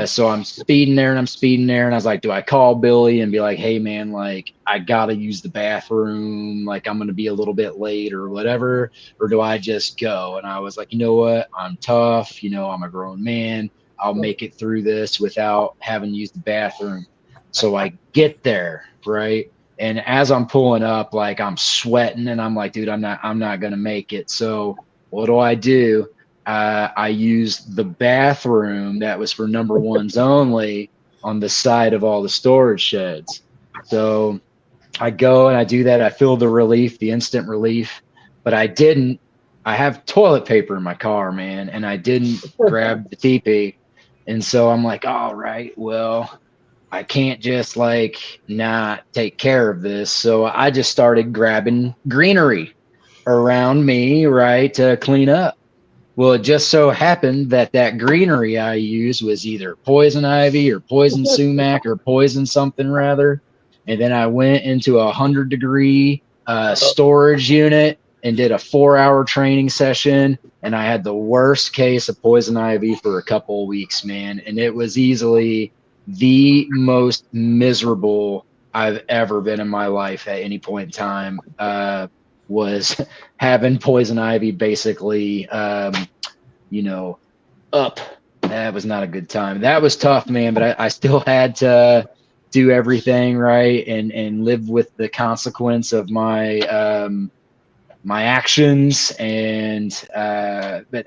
So I'm speeding there, and I was like, do I call Billy and be like, hey man, like I gotta use the bathroom, like I'm gonna be a little bit late or whatever, or do I just go? And I was like, you know what? I'm tough, I'm a grown man. I'll make it through this without having to use the bathroom. So I get there, right? And as I'm pulling up, like I'm sweating and I'm like, dude, I'm not gonna make it. So what do? I used the bathroom that was for number ones only on the side of all the storage sheds. So I go and I do that. I feel the instant relief, but I have toilet paper in my car, man, and I didn't grab the TP. And so I'm like, all right, well, I can't just like not take care of this. So I just started grabbing greenery around me, right, to clean up. Well, it just so happened that greenery I used was either poison ivy or poison sumac or poison something rather. And then I went into 100-degree storage unit and did a 4-hour training session. And I had the worst case of poison ivy for a couple of weeks, man. And it was easily the most miserable I've ever been in my life at any point in time. Was having poison ivy basically, up. That was not a good time. That was tough, man, but I still had to do everything right and live with the consequence of my my actions. And but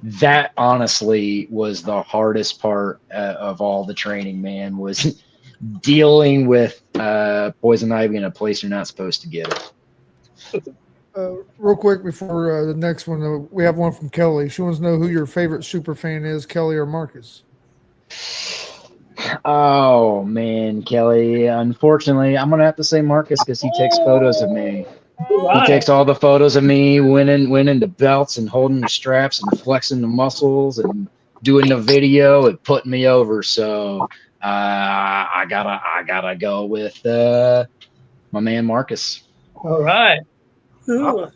that honestly was the hardest part of all the training, man, was dealing with poison ivy in a place you're not supposed to get it. Real quick before the next one, we have one from Kelly. She wants to know who your favorite super fan is, Kelly or Marcus. Oh man, Kelly. Unfortunately, I'm gonna have to say Marcus because he takes photos of me. He Right. takes all the photos of me winning the belts and holding the straps and flexing the muscles and doing the video and putting me over. So I gotta go with my man Marcus. All right. Ooh,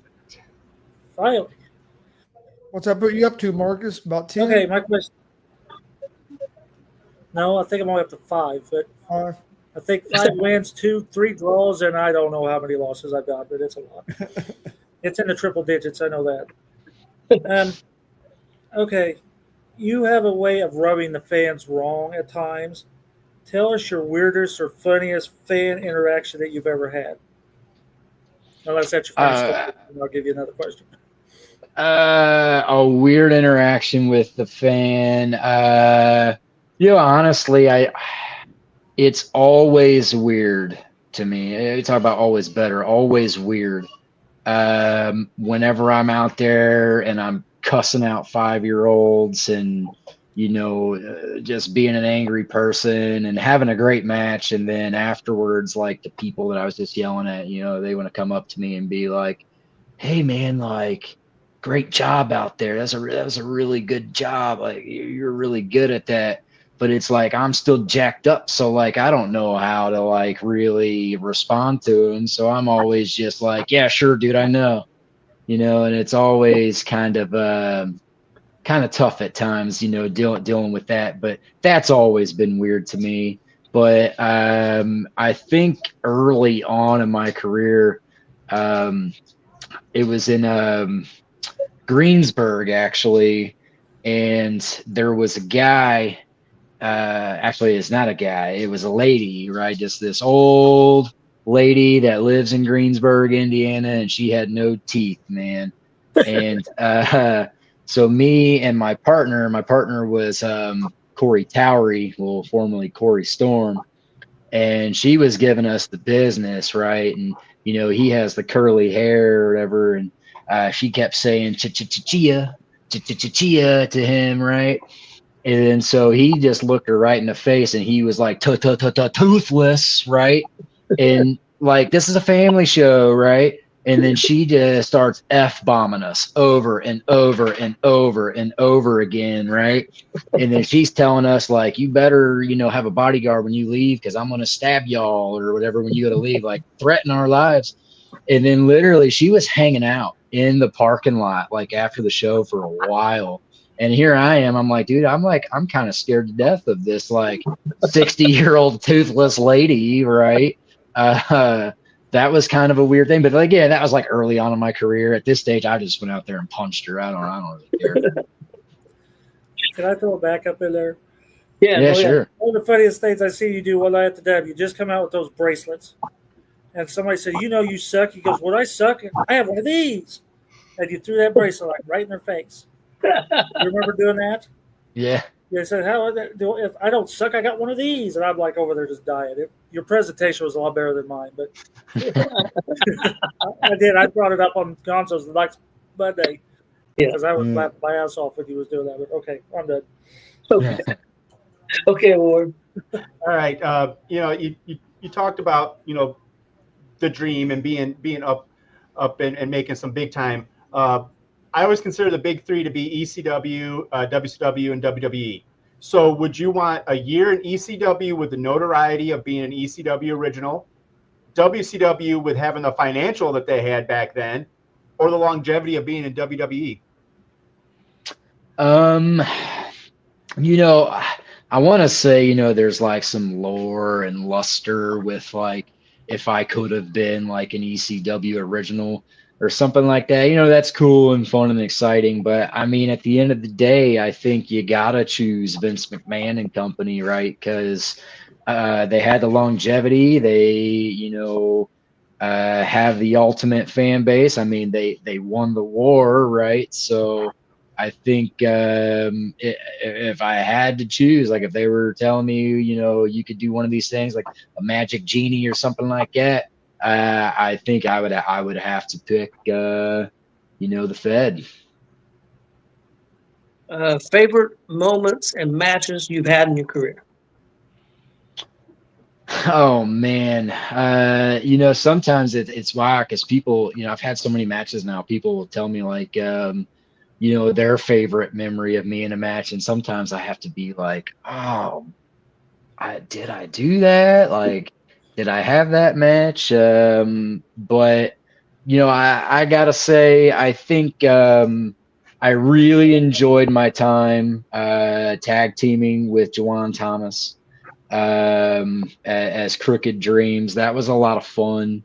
finally. What's that put you up to, Marcus? About 10? Okay, my question. No, I think I'm only up to 5, but 5? I think 5 wins, 3 draws, and I don't know how many losses I've got, but it's a lot. It's in the triple digits. I know that. Okay, you have a way of rubbing the fans wrong at times. Tell us your weirdest or funniest fan interaction that you've ever had. Unless that's your funny story, and I'll give you another question. A weird interaction with the fan. Honestly, it's always weird to me. You talk about always better, always weird. Whenever I'm out there and I'm cussing out 5-year-olds and just being an angry person and having a great match, and then afterwards, like the people that I was just yelling at, they want to come up to me and be like, "Hey, man, like, great job out there. That was a really good job. Like, you're really good at that." But it's like I'm still jacked up, so like I don't know how to like really respond to him. So I'm always just like, "Yeah, sure, dude, I know," and it's always kind of tough at times, dealing with that. But that's always been weird to me. But I think early on in my career, it was in Greensburg actually, and there was a guy. Actually, it's not a guy; it was a lady, right? Just this old lady that lives in Greensburg, Indiana, and she had no teeth, man. And so me and my partner was Corey Towery, well, formerly Corey Storm, and she was giving us the business, right? And he has the curly hair or whatever, and she kept saying chia chia to him, right? And then so he just looked her right in the face and he was like toothless, right? And like this is a family show, right? And then she just starts F bombing us over and over and over and over again, right? And then she's telling us like, you better, have a bodyguard when you leave because I'm gonna stab y'all or whatever when you go to leave, like threaten our lives. And then literally she was hanging out in the parking lot like after the show for a while. And here I am. I'm like, dude, I'm kind of scared to death of this like 60-year-old toothless lady, right? That was kind of a weird thing. But again, that was like early on in my career. At this stage, I just went out there and punched her. I don't really care. Can I throw a backup in there? Yeah, sure. One of the funniest things I see you do while I at the dab, you just come out with those bracelets. And somebody said, you suck. He goes, "Would I suck? I have one of these." And you threw that bracelet like right in their face. You remember doing that? Yeah. They said, if I don't suck, I got one of these. And I'm like over there just dying. Your presentation was a lot better than mine, but I did. I brought it up on Gonzo's the next Monday because I was laughing my ass off when he was doing that. But okay, I'm done. Okay, okay, Ward. All right. You talked about the dream and being up and making some big time. I always consider the big three to be ECW, WCW, and WWE. So would you want a year in ECW with the notoriety of being an ECW original, WCW with having the financial that they had back then, or the longevity of being in WWE? I want to say, there's like some lore and luster with like if I could have been like an ECW original or something like that. That's cool and fun and exciting. But I mean, at the end of the day, I think you gotta choose Vince McMahon and company, right? Because they had the longevity. Have the ultimate fan base. I mean, they won the war, right? So I think if I had to choose, like if they were telling me, you could do one of these things, like a magic genie or something like that, I think I would have to pick the Fed. Favorite moments and matches you've had in your career? Oh man, sometimes it's wild because people, I've had so many matches now. People will tell me like, their favorite memory of me in a match, and sometimes I have to be like, oh, did I do that? Like, did I have that match? But I gotta say, I think I really enjoyed my time tag teaming with Juwan Thomas as Crooked Dreams. That was a lot of fun.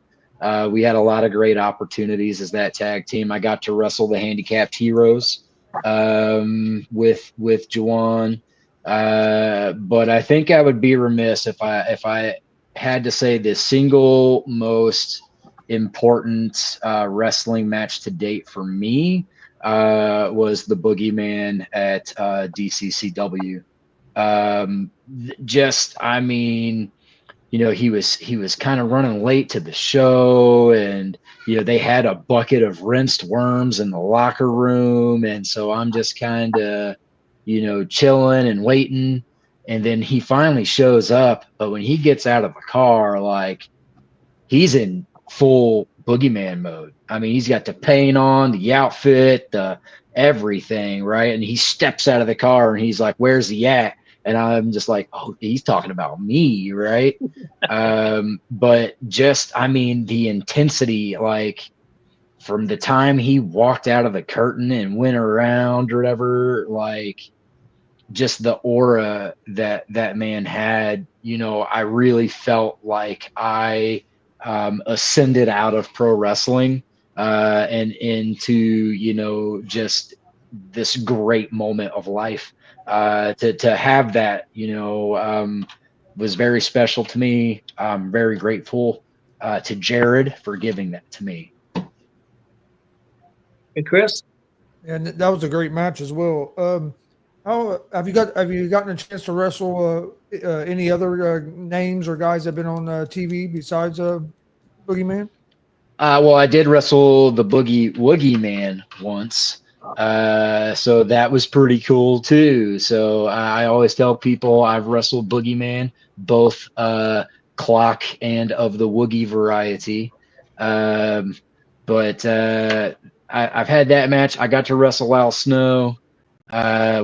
We had a lot of great opportunities as that tag team. I got to wrestle the Handicapped Heroes with Juwan. But I think I would be remiss if I had to say the single most important wrestling match to date for me was the Boogeyman at DCCW. Just, I mean, he was kind of running late to the show, and they had a bucket of rinsed worms in the locker room, and so I'm just kind of chilling and waiting, and then he finally shows up. But when he gets out of the car, like, he's in full boogeyman mode. I mean, he's got the paint on, the outfit, the everything, right? And he steps out of the car and he's like, "Where's he at?" And I'm just like, "Oh, he's talking about me, right?" But just, I mean, the intensity, like, from the time he walked out of the curtain and went around or whatever, like, just the aura that man had, I really felt like I ascended out of pro wrestling and into, just this great moment of life. To have that, was very special to me. I'm very grateful to Jared for giving that to me. Hey, Chris? And that was a great match as well. How have you gotten a chance to wrestle any other names or guys that have been on TV besides Boogeyman? Well, I did wrestle the Boogie Woogie Man once. So that was pretty cool too. So I always tell people I've wrestled Boogeyman, both clock and of the Woogie variety. But I've had that match. I got to wrestle Al Snow,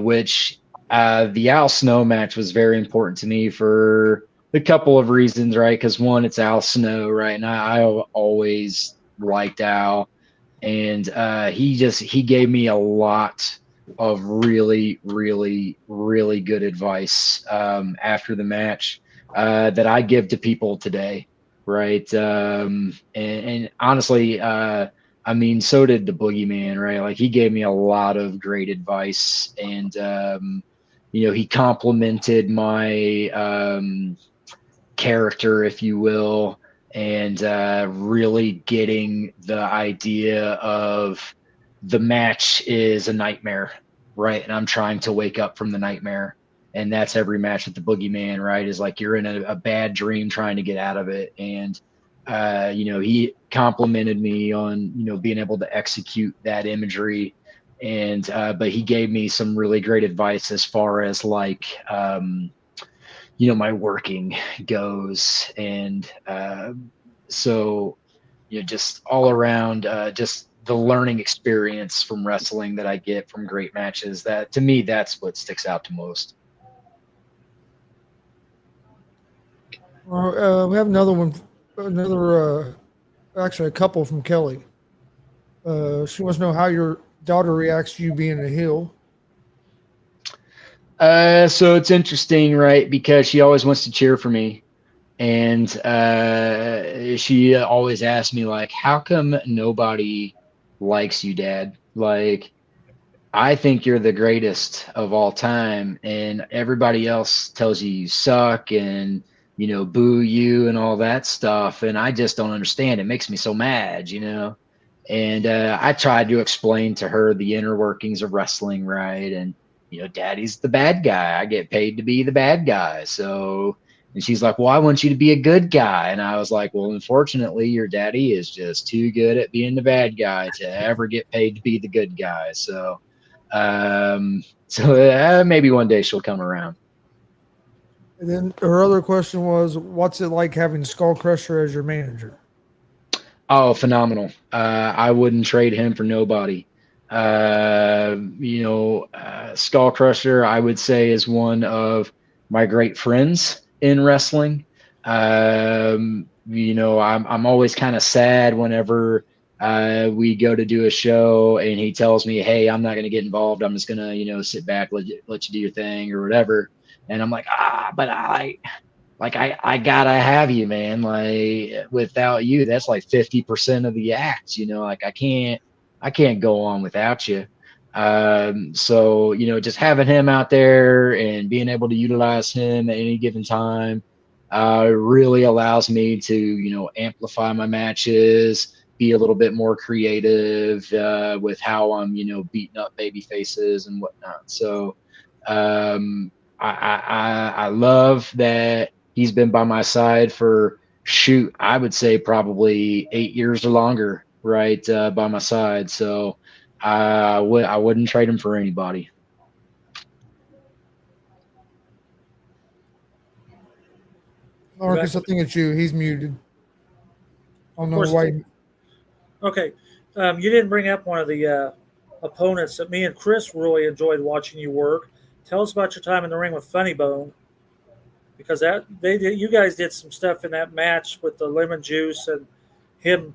which the Al Snow match was very important to me for a couple of reasons, right? Because one, it's Al Snow, right? And I always liked Al, and he gave me a lot of really, really, really good advice after the match that I give to people today, right? And honestly, I mean, so did the Boogeyman, right? Like, he gave me a lot of great advice, and he complimented my character, if you will, and really getting the idea of the match is a nightmare, right? And I'm trying to wake up from the nightmare. And that's every match with the Boogeyman, right? Is like you're in a bad dream trying to get out of it. And, he complimented me on, being able to execute that imagery. And, but he gave me some really great advice as far as like, my working goes. And so, just all around, just the learning experience from wrestling that I get from great matches, that to me, that's what sticks out to most. We have another one, actually a couple from Kelly. She wants to know how your daughter reacts to you being a heel. So it's interesting, right? Because she always wants to cheer for me. And she always asks me, like, how come nobody likes you, Dad? Like, I think you're the greatest of all time, and everybody else tells you suck and, boo you and all that stuff. And I just don't understand. It makes me so mad. And I tried to explain to her the inner workings of wrestling, right? And, Daddy's the bad guy. I get paid to be the bad guy. So, And she's like, well, I want you to be a good guy. And I was like, well, unfortunately, your daddy is just too good at being the bad guy to ever get paid to be the good guy. So, maybe one day she'll come around. And then her other question was, what's it like having Skull Crusher as your manager? Oh, phenomenal. I wouldn't trade him for nobody. Skull Crusher, I would say, is one of my great friends in wrestling. I'm always kind of sad whenever we go to do a show and he tells me, hey, I'm not going to get involved. I'm just going to, sit back, let you do your thing or whatever. And I'm like, but I gotta have you, man. Like without you, that's like 50% of the act, like I can't go on without you. So, just having him out there and being able to utilize him at any given time, really allows me to, amplify my matches, be a little bit more creative, with how I'm, beating up baby faces and whatnot. So, I love that he's been by my side for I would say probably 8 years or longer, right? By my side. So I wouldn't trade him for anybody. Marcus, I think it's you. He's muted. I don't know why. Okay. You didn't bring up one of the opponents that me and Chris really enjoyed watching you work. Tell us about your time in the ring with Funny Bone, because you guys did some stuff in that match with the lemon juice and him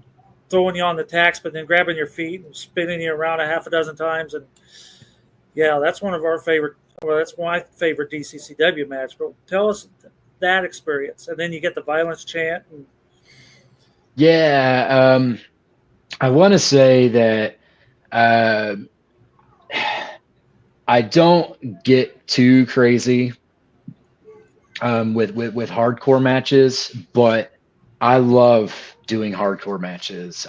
throwing you on the tacks, but then grabbing your feet and spinning you around a half a dozen times. And yeah, that's one of our favorite. Well, that's my favorite DCCW match. But tell us that experience, and then you get the violence chant. Yeah, I want to say that I don't get too crazy with hardcore matches, but I love doing hardcore matches.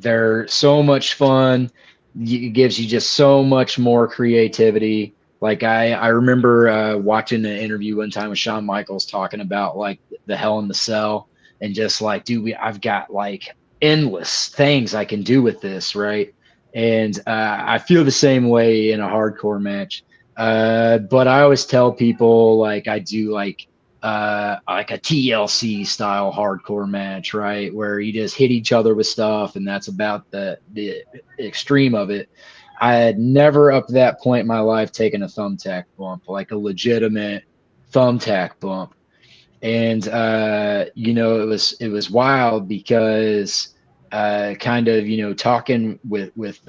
They're so much fun. It gives you just so much more creativity. Like I remember watching an interview one time with Shawn Michaels talking about like the Hell in the Cell and just like, dude, I've got like endless things I can do with this, right? And I feel the same way in a hardcore match. But I always tell people like I do like a TLC style hardcore match, right? Where you just hit each other with stuff, and that's about the extreme of it. I had never up to that point in my life taken a thumbtack bump, like a legitimate thumbtack bump. And it was wild because kind of talking with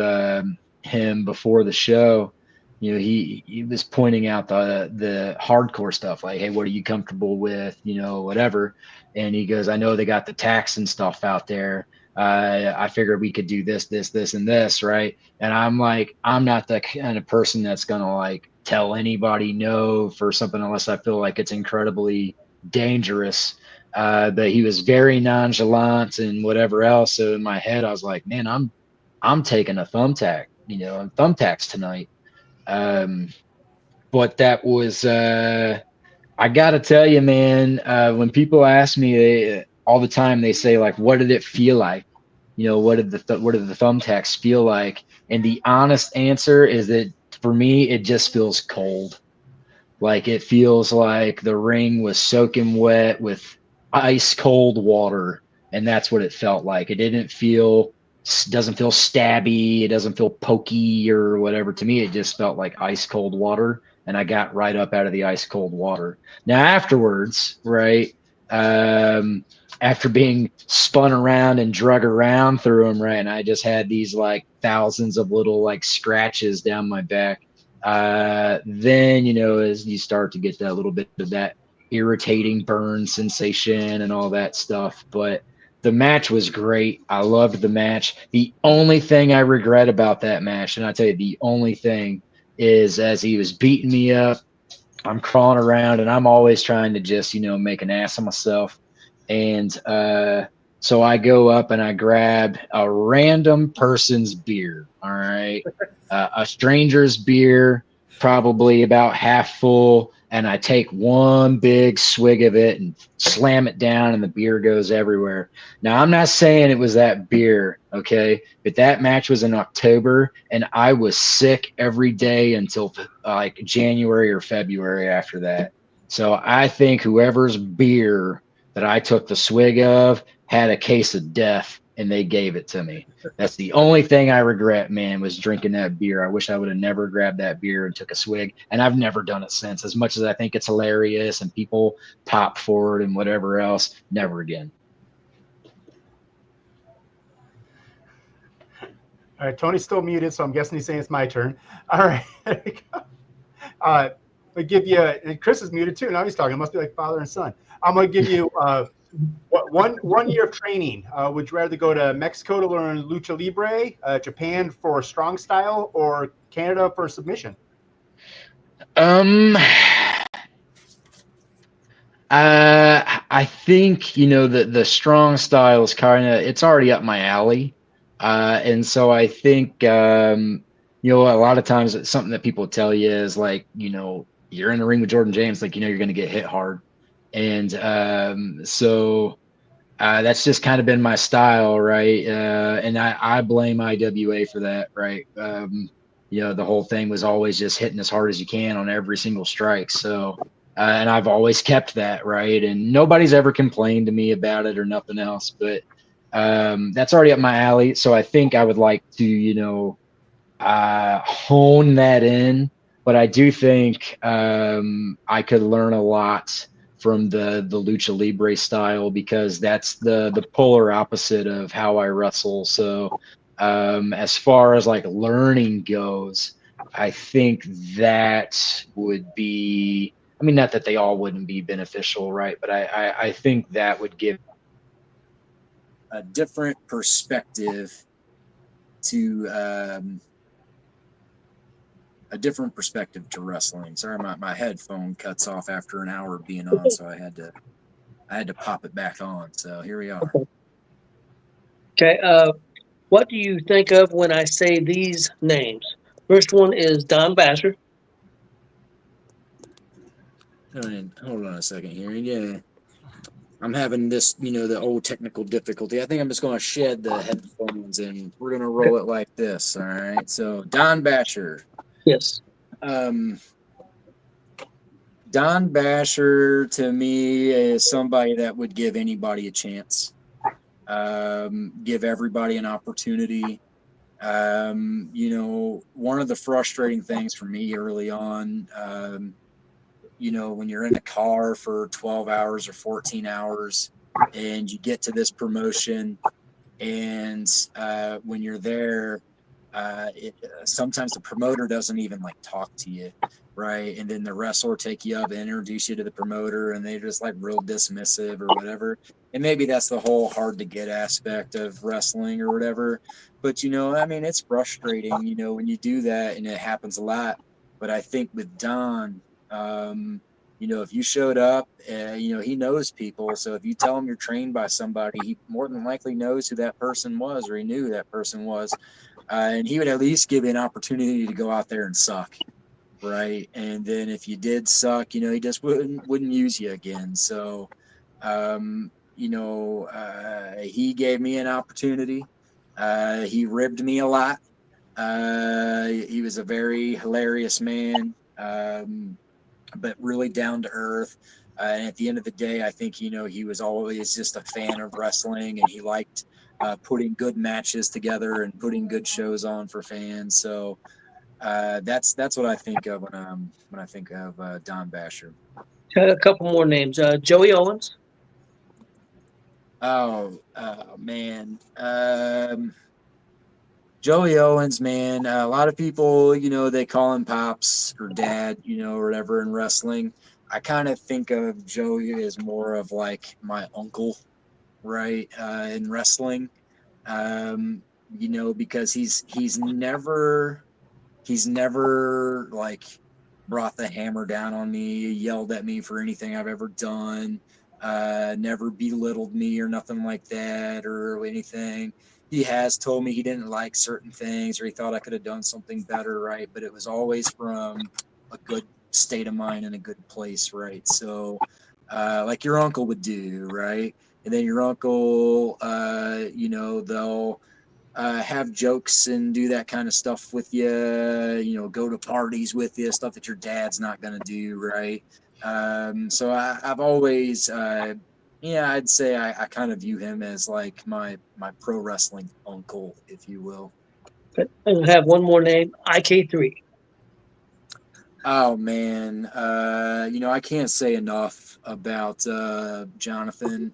him before the show, he was pointing out the hardcore stuff, like, hey, what are you comfortable with, whatever. And he goes, I know they got the tax and stuff out there. I figured we could do this, and this, right? And I'm like, I'm not the kind of person that's gonna like tell anybody no for something unless I feel like it's incredibly dangerous. But he was very nonchalant and whatever else. So in my head, I was like, man, I'm taking a thumbtack, thumbtacks tonight. But that was, I gotta tell you, man, when people ask me all the time, they say like, what did it feel like? What did the thumbtacks feel like? And the honest answer is that for me, it just feels cold. Like it feels like the ring was soaking wet with ice cold water, and that's what it felt like. It doesn't feel stabby, it doesn't feel pokey or whatever. To me, it just felt like ice cold water, and I got right up out of the ice cold water. Now afterwards, right, after being spun around and drug around through them, right, and I just had these like thousands of little like scratches down my back. Then as you start to get that little bit of that irritating burn sensation and all that stuff. But the match was great. I loved the match. The only thing I regret about that match, and I tell you, the only thing is as he was beating me up, I'm crawling around and I'm always trying to just, make an ass of myself. And so I go up and I grab a random person's beer. All right. A stranger's beer. probably about half full, and I take one big swig of it and slam it down, and the beer goes everywhere. Now, I'm not saying it was that beer, okay, but that match was in October, and I was sick every day until like January or February after that. So I think whoever's beer that I took the swig of had a case of death, and they gave it to me. That's the only thing I regret, man, was drinking that beer. I wish I would have never grabbed that beer and took a swig, and I've never done it since. As much as I think it's hilarious and people pop for it and whatever else, never again. All right, Tony's still muted, so I'm guessing he's saying it's my turn. All right. I give you, and Chris is muted too. Now he's talking. It must be like father and son. I'm going to give you one year of training. Would you rather go to Mexico to learn lucha libre, Japan for strong style, or Canada for submission? I think the strong style is it's already up my alley, and so I think a lot of times it's something that people tell you is like you're in the ring with Jordan James, like you're going to get hit hard, and so that's just kind of been my style, right? And I blame IWA for that, right? The whole thing was always just hitting as hard as you can on every single strike. So, and I've always kept that, right? And nobody's ever complained to me about it or nothing else, but that's already up my alley. So I think I would like to, hone that in. But I do think I could learn a lot from the lucha libre style, because that's the polar opposite of how I wrestle. So as far as like learning goes, I think that would be, I mean, not that they all wouldn't be beneficial, right? But I think that would give a different perspective to wrestling. Sorry, my headphone cuts off after an hour of being on, so I had to pop it back on. So here we are. Okay. What do you think of when I say these names? First one is Don Basser. Hold on a second here. Yeah, I'm having this, the old technical difficulty. I think I'm just going to shed the headphones and we're going to roll it like this. All right. So Don Basher. Yes. Don Basher to me is somebody that would give anybody a chance, give everybody an opportunity. One of the frustrating things for me early on, when you're in a car for 12 hours or 14 hours and you get to this promotion, and when you're there, sometimes the promoter doesn't even like talk to you, right? And then the wrestler take you up and introduce you to the promoter, and they're just like real dismissive or whatever. And maybe that's the whole hard to get aspect of wrestling or whatever. But it's frustrating, when you do that, and it happens a lot. But I think with Don, if you showed up, he knows people. So if you tell him you're trained by somebody, he more than likely knows who that person was, or he knew who that person was. And he would at least give you an opportunity to go out there and suck, right? And then if you did suck, he just wouldn't use you again. So, he gave me an opportunity. He ribbed me a lot. He was a very hilarious man, but really down to earth. And at the end of the day, I think, he was always just a fan of wrestling, and he liked putting good matches together and putting good shows on for fans. So that's what I think of when I think of Don Basher. A couple more names. Joey Owens. Oh man. Joey Owens, man. A lot of people, they call him Pops or Dad, or whatever in wrestling. I kind of think of Joey as more of like my uncle, right, in wrestling. Because he's never like brought the hammer down on me, yelled at me for anything I've ever done, never belittled me or nothing like that or anything. He has told me he didn't like certain things or he thought I could have done something better, right? But it was always from a good state of mind and a good place, right? So, like your uncle would do, right? And then your uncle, they'll have jokes and do that kind of stuff with you, go to parties with you, stuff that your dad's not going to do, right? So I've always, I'd say I kind of view him as like my pro wrestling uncle, if you will. And have one more name, IK3. Oh man, I can't say enough about Jonathan.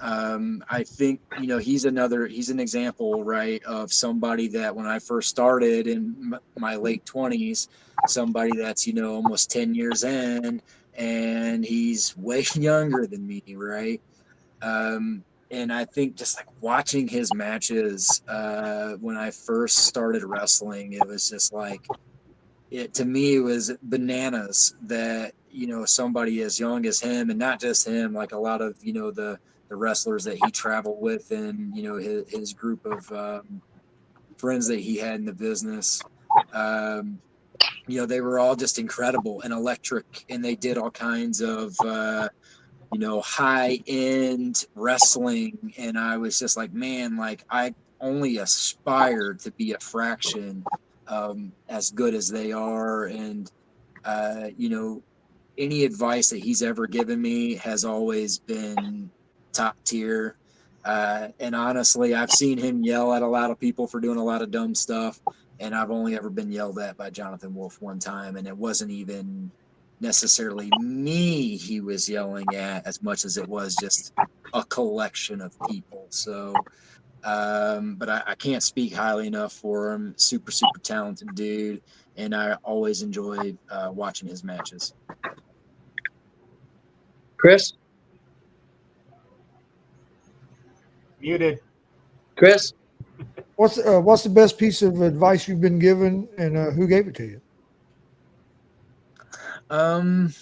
I think he's an example, right, of somebody that when I first started in my late 20s, somebody that's almost 10 years in, and he's way younger than me, right? And I think just like watching his matches when I first started wrestling, it was just like to me it was bananas that somebody as young as him, and not just him, like a lot of the wrestlers that he traveled with, and his group of friends that he had in the business, um, they were all just incredible and electric, and they did all kinds of high end wrestling, and I was just like, man, like I only aspire to be a fraction as good as they are. And any advice that he's ever given me has always been top tier. And honestly, I've seen him yell at a lot of people for doing a lot of dumb stuff, and I've only ever been yelled at by Jonathan Wolf one time, and it wasn't even necessarily me he was yelling at as much as it was just a collection of people. So, but I can't speak highly enough for him. Super, super talented dude, and I always enjoy watching his matches. Chris? Muted. Chris? What's the best piece of advice you've been given, and who gave it to you? I'm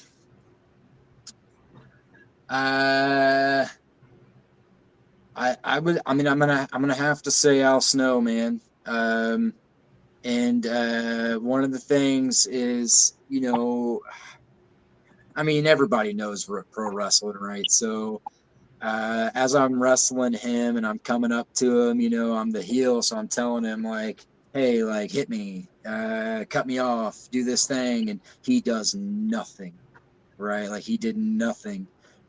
gonna have to say Al Snow, man. And one of the things is, everybody knows pro wrestling, right? So as I'm wrestling him and I'm coming up to him, I'm the heel, so I'm telling him like, hey, like hit me, cut me off, do this thing, and he does nothing, right? Like he did nothing.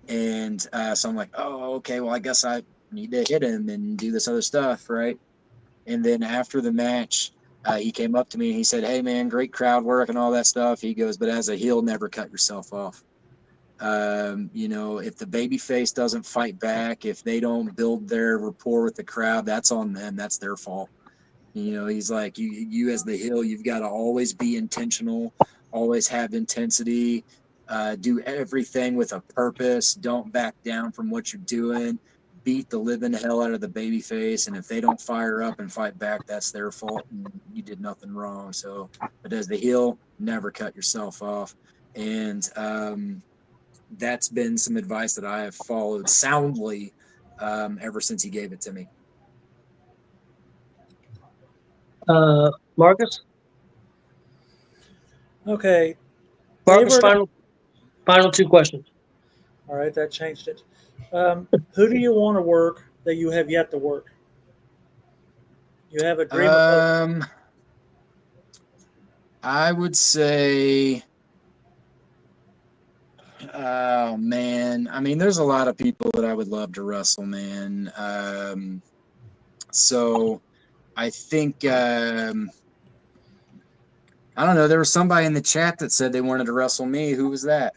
And so I'm like, oh, okay, well, I guess I need to hit him and do this other stuff, right? And then after the match, he came up to me and he said, hey, man, great crowd work and all that stuff. He goes, but as a heel, never cut yourself off. If the baby face doesn't fight back, if they don't build their rapport with the crowd, that's on them. That's their fault. He's like, you as the heel, you've got to always be intentional, always have intensity, do everything with a purpose. Don't back down from what you're doing. Beat the living hell out of the baby face, and if they don't fire up and fight back, that's their fault, and you did nothing wrong. So, but as the heel, never cut yourself off. And that's been some advice that I have followed soundly ever since he gave it to me. Marcus? Okay. Marcus, Favorite- final two questions. All right, that changed it. Who do you want to work that you have yet to work? You have a dream. I would say, oh man, there's a lot of people that I would love to wrestle, man. So I think I don't know. There was somebody in the chat that said they wanted to wrestle me. Who was that?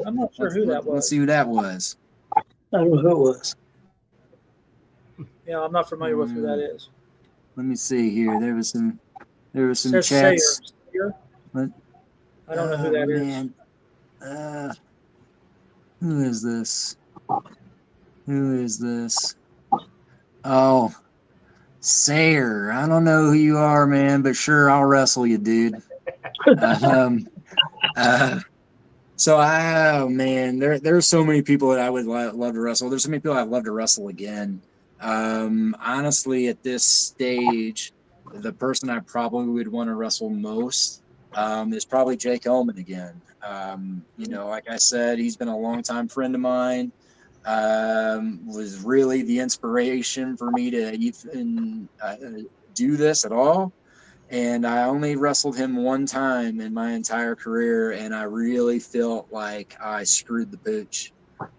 I'm not sure who that was. Let's see who that was. I don't know who it was. Yeah, I'm not familiar with who that is. Let me see here. There was some Says chats. Sayer. But, I don't know who that man. Who is this? Who is this? Oh, Sayer. I don't know who you are, man, but sure, I'll wrestle you, dude. So oh man, there's so many people that I would love to wrestle. There's so many people I'd love to wrestle again. Honestly, at this stage, the person I probably would want to wrestle most is probably Jake Oman again. Like I said, he's been a longtime friend of mine. Was really the inspiration for me to even do this at all. And I only wrestled him one time in my entire career, and I really felt like I screwed the pooch.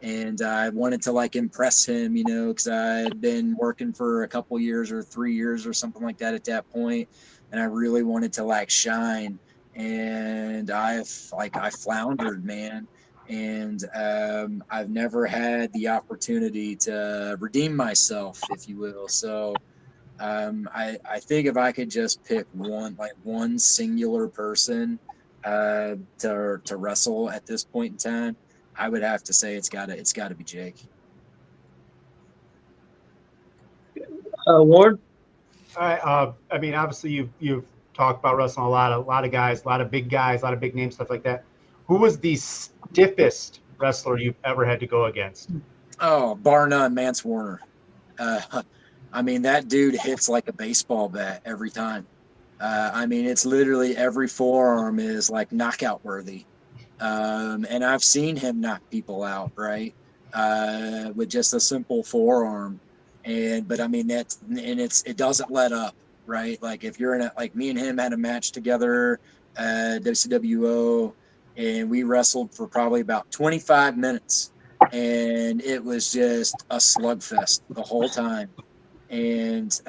And I wanted to like impress him, because I had been working for a couple years or 3 years or something like that at that point, and I really wanted to like shine. And I floundered, man, and I've never had the opportunity to redeem myself, if you will. So I think if I could just pick one singular person to wrestle at this point in time, I would have to say it's gotta be Jake. Warren? All right. I mean, obviously you've talked about wrestling a lot of guys, a lot of big guys, a lot of big names, stuff like that. Who was the stiffest wrestler you've ever had to go against? Oh, bar none, Mance Warner. I mean, that dude hits like a baseball bat every time. I mean, it's literally every forearm is like knockout worthy. And I've seen him knock people out, right? With just a simple forearm. But I mean, it doesn't let up, right? Like if you're in like me and him had a match together, WCWO, and we wrestled for probably about 25 minutes, and it was just a slugfest the whole time. And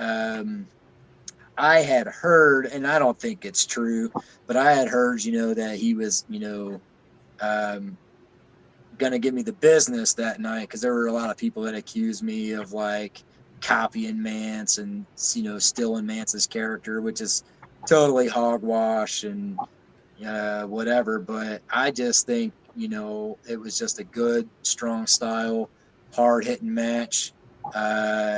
I had heard, and I don't think it's true, but I had heard, that he was, um, gonna give me the business that night, because there were a lot of people that accused me of like copying Mance and stealing Mance's character, which is totally hogwash and whatever. But I just think it was just a good, strong style, hard hitting match.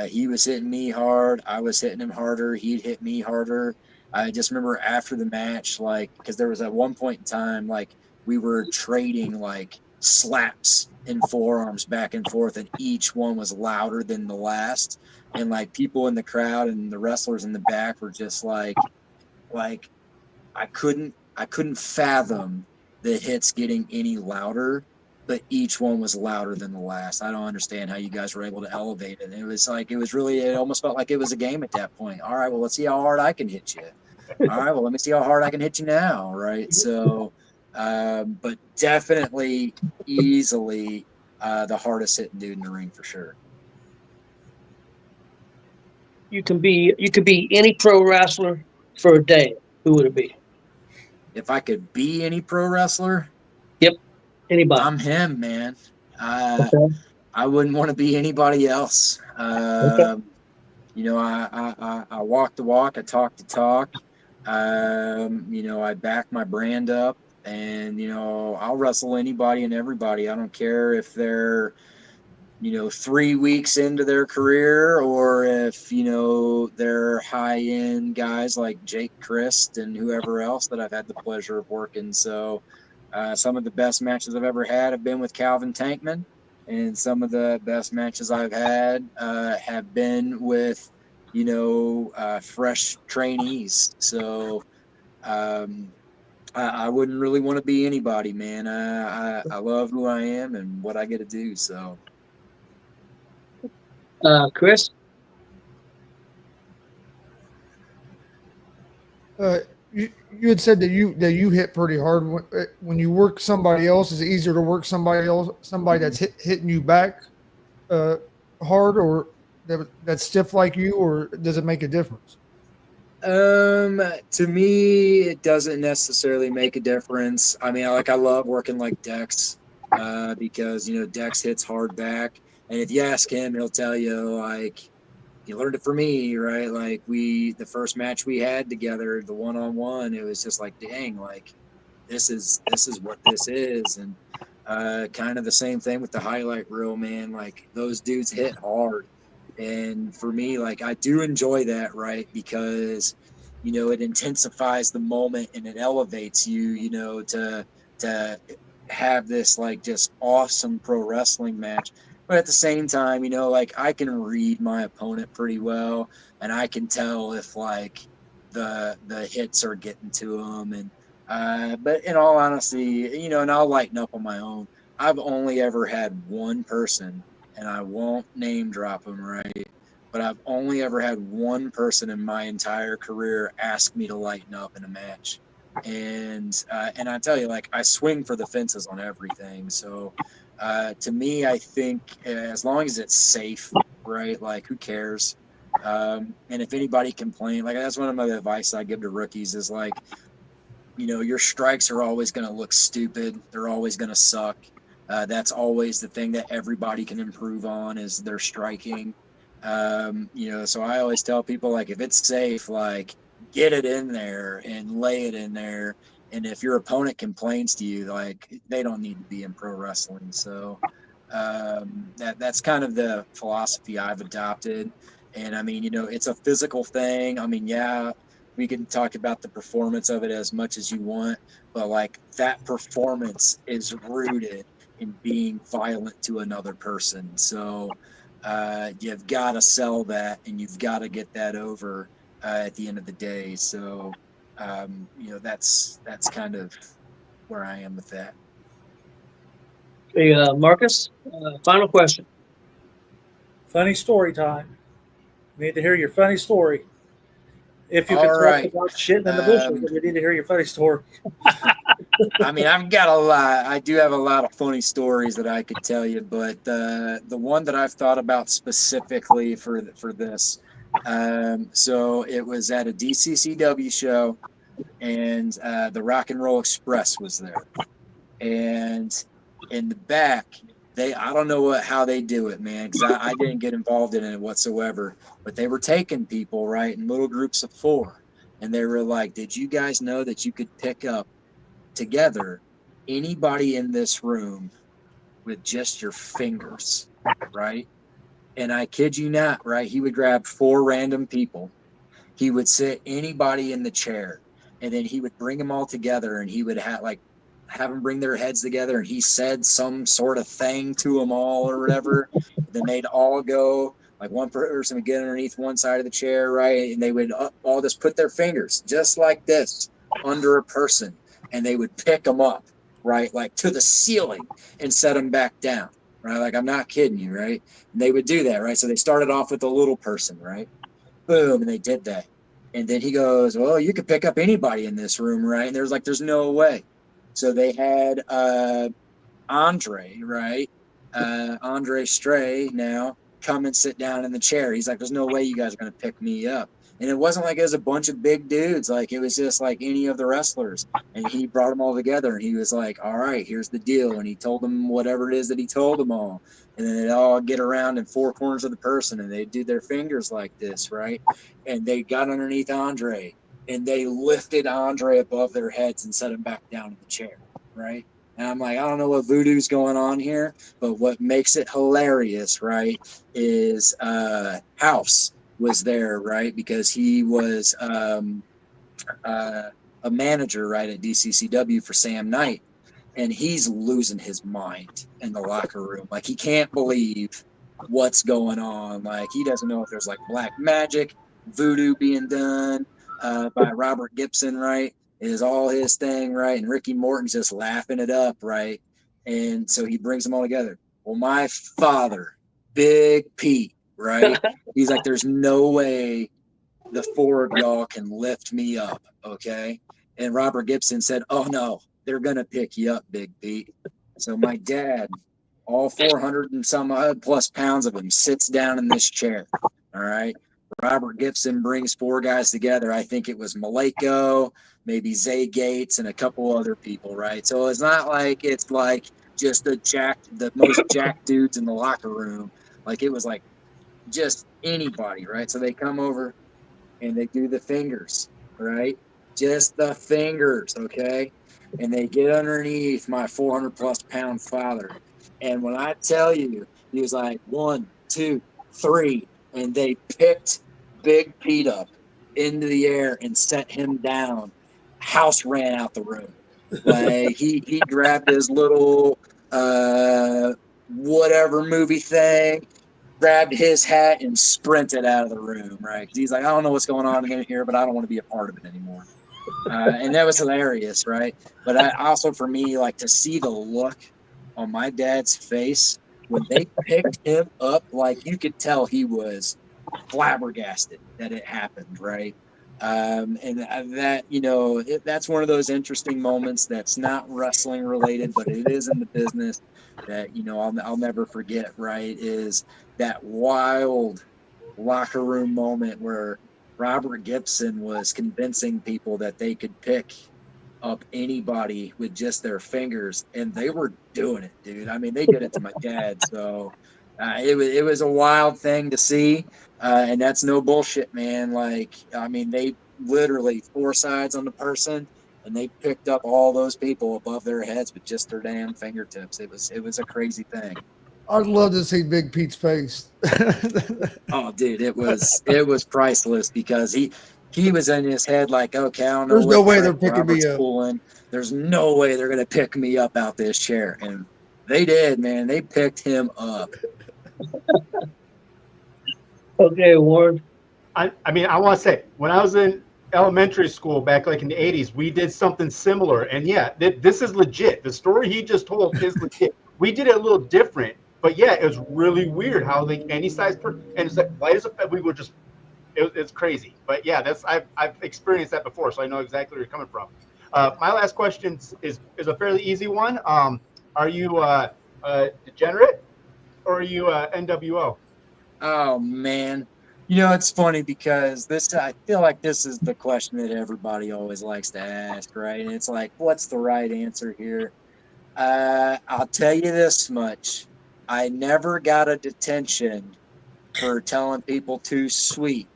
He was hitting me hard. I was hitting him harder. He'd hit me harder. I just remember after the match, like, because there was at one point in time, like, we were trading like slaps and forearms back and forth, and each one was louder than the last. And like people in the crowd and the wrestlers in the back were just like I couldn't fathom the hits getting any louder, but each one was louder than the last. I don't understand how you guys were able to elevate it. It almost felt like it was a game at that point. All right, well, let's see how hard I can hit you. All right, well, let me see how hard I can hit you now. Right. So, but definitely easily the hardest hitting dude in the ring for sure. You could be any pro wrestler for a day. Who would it be? If I could be any pro wrestler, Yep. Anybody. I'm him, man. Okay. I wouldn't want to be anybody else. Okay. I walk the walk, I talk the talk. I back my brand up, and I'll wrestle anybody and everybody. I don't care if they're 3 weeks into their career, or if they're high end guys like Jake Christ and whoever else that I've had the pleasure of working. So some of the best matches I've ever had have been with Calvin Tankman, and some of the best matches I've had have been with fresh trainees. So I wouldn't really want to be anybody, man. I love who I am and what I get to do. So. Chris? You had said that you hit pretty hard when you work somebody else. Is it easier to work somebody that's hitting you back hard, or that's stiff like you, or does it make a difference? To me, it doesn't necessarily make a difference. I mean, I love working like Dex, because Dex hits hard back, and if you ask him, he'll tell you like he learned it from me, right? Like the first match we had together, the one-on-one, it was just like, dang, like this is what this is. And kind of the same thing with the highlight reel, man. Like those dudes hit hard, and for me, like I do enjoy that, right? Because it intensifies the moment and it elevates you, to have this like just awesome pro wrestling match. But at the same time, like I can read my opponent pretty well, and I can tell if like the hits are getting to them. And But in all honesty, you know, and I'll lighten up on my own. I've only ever had one person, and I won't name drop them, right? But I've only ever had one person in my entire career ask me to lighten up in a match. And I tell you, like, I swing for the fences on everything. So to me, I think as long as it's safe, right? Like, who cares? And if anybody complains, like, that's one of my advice I give to rookies is like, you know, your strikes are always going to look stupid. They're always going to suck. That's always the thing that everybody can improve on is their striking. You know, so I always tell people, like, if it's safe, like, get it in there and lay it in there. And if your opponent complains to you, like, they don't need to be in pro wrestling. So that's kind of the philosophy I've adopted. And I mean, you know, it's a physical thing. I mean, yeah, we can talk about the performance of it as much as you want, but like that performance is rooted in being violent to another person. So you've got to sell that and you've got to get that over at the end of the day. So you know, that's kind of where I am with that. Okay, Marcus, final question. Funny story time. Need to hear your funny story. If you could All talk right. about shitting in the bushes, we need to hear your funny story. I mean, I've got a lot. I do have a lot of funny stories that I could tell you, but the one that I've thought about specifically for this, so it was at a DCCW show, and the Rock and Roll Express was there, and in the back, I don't know how they do it, man, because I didn't get involved in it whatsoever, but they were taking people right in little groups of 4, and they were like, "Did you guys know that you could pick up together anybody in this room with just your fingers, right?" And I kid you not, right? He would grab 4 random people. He would sit anybody in the chair, and then he would bring them all together, and he would have them bring their heads together, and he said some sort of thing to them all or whatever. And then they'd all go, like, one person would get underneath one side of the chair, right? And they would all just put their fingers just like this under a person, and they would pick them up, right, like to the ceiling and set them back down, right? Like, I'm not kidding you, right? And they would do that, right? So they started off with a little person, right? Boom, and they did that. And then he goes, "Well, you could pick up anybody in this room, right?" And there's like, "There's no way." So they had Andre, right? Andre Stray now come and sit down in the chair. He's like, "There's no way you guys are going to pick me up." And it wasn't like it was a bunch of big dudes. Like, it was just like any of the wrestlers. And he brought them all together and he was like, "All right, here's the deal." And he told them whatever it is that he told them all. And then they'd all get around in 4 corners of the person and they'd do their fingers like this, right? And they got underneath Andre and they lifted Andre above their heads and set him back down in the chair, right? And I'm like, I don't know what voodoo's going on here, but what makes it hilarious, right, is House was there, right, because he was a manager, right, at DCCW for Sam Knight, and he's losing his mind in the locker room. Like, he can't believe what's going on. Like, he doesn't know if there's like black magic, voodoo being done by Robert Gibson, right? It is all his thing, right? And Ricky Morton's just laughing it up, right? And so he brings them all together. Well, my father, Big Pete, right? He's like, "There's no way the 4 of y'all can lift me up, okay?" And Robert Gibson said, "Oh no, they're gonna pick you up, Big Pete." So my dad, all 400 and some odd plus pounds of him, sits down in this chair. All right. Robert Gibson brings 4 guys together. I think it was Maleko, maybe Zay Gates, and a couple other people, right? So it's not like it's like just the most jacked dudes in the locker room. Like, it was like just anybody, right? So they come over and they do the fingers, right? Just the fingers, okay? And they get underneath my 400 plus pound father. And when I tell you, he was like 1, 2, 3, and they picked Big Pete up into the air and set him down. House ran out the room. Like, he grabbed his little whatever movie thing, grabbed his hat and sprinted out of the room, right? Because he's like, "I don't know what's going on in here, but I don't want to be a part of it anymore." And that was hilarious, right? But I also, for me, like to see the look on my dad's face when they picked him up, like you could tell he was flabbergasted that it happened, right? And that, that's one of those interesting moments that's not wrestling related, but it is in the business that, I'll never forget, right? Is that wild locker room moment where Robert Gibson was convincing people that they could pick up anybody with just their fingers, and they were doing it, dude. I mean, they did it to my dad. So it was a wild thing to see, and that's no bullshit, man. Like, I mean, they literally four sides on the person, and they picked up all those people above their heads with just their damn fingertips. It was a crazy thing. I'd love to see Big Pete's face. Oh, dude, it was priceless because he was in his head like, okay, I don't know There's no what way trick they're picking me Robert's up. pulling. There's no way they're gonna pick me up out this chair, and they did, man. They picked him up. Okay, Warren. I mean, I want to say, when I was in elementary school back like in the 80s, we did something similar. And yeah, this is legit. The story he just told is legit. We did it a little different, but yeah, it was really weird how like any size person, and it's like light as a, we would just, it's crazy. But yeah, I've experienced that before, so I know exactly where you're coming from. My last question is a fairly easy one. Are you degenerate or are you NWO? Oh man. It's funny because I feel like this is the question that everybody always likes to ask, right? And it's like, what's the right answer here? I'll tell you this much. I never got a detention for telling people too sweet,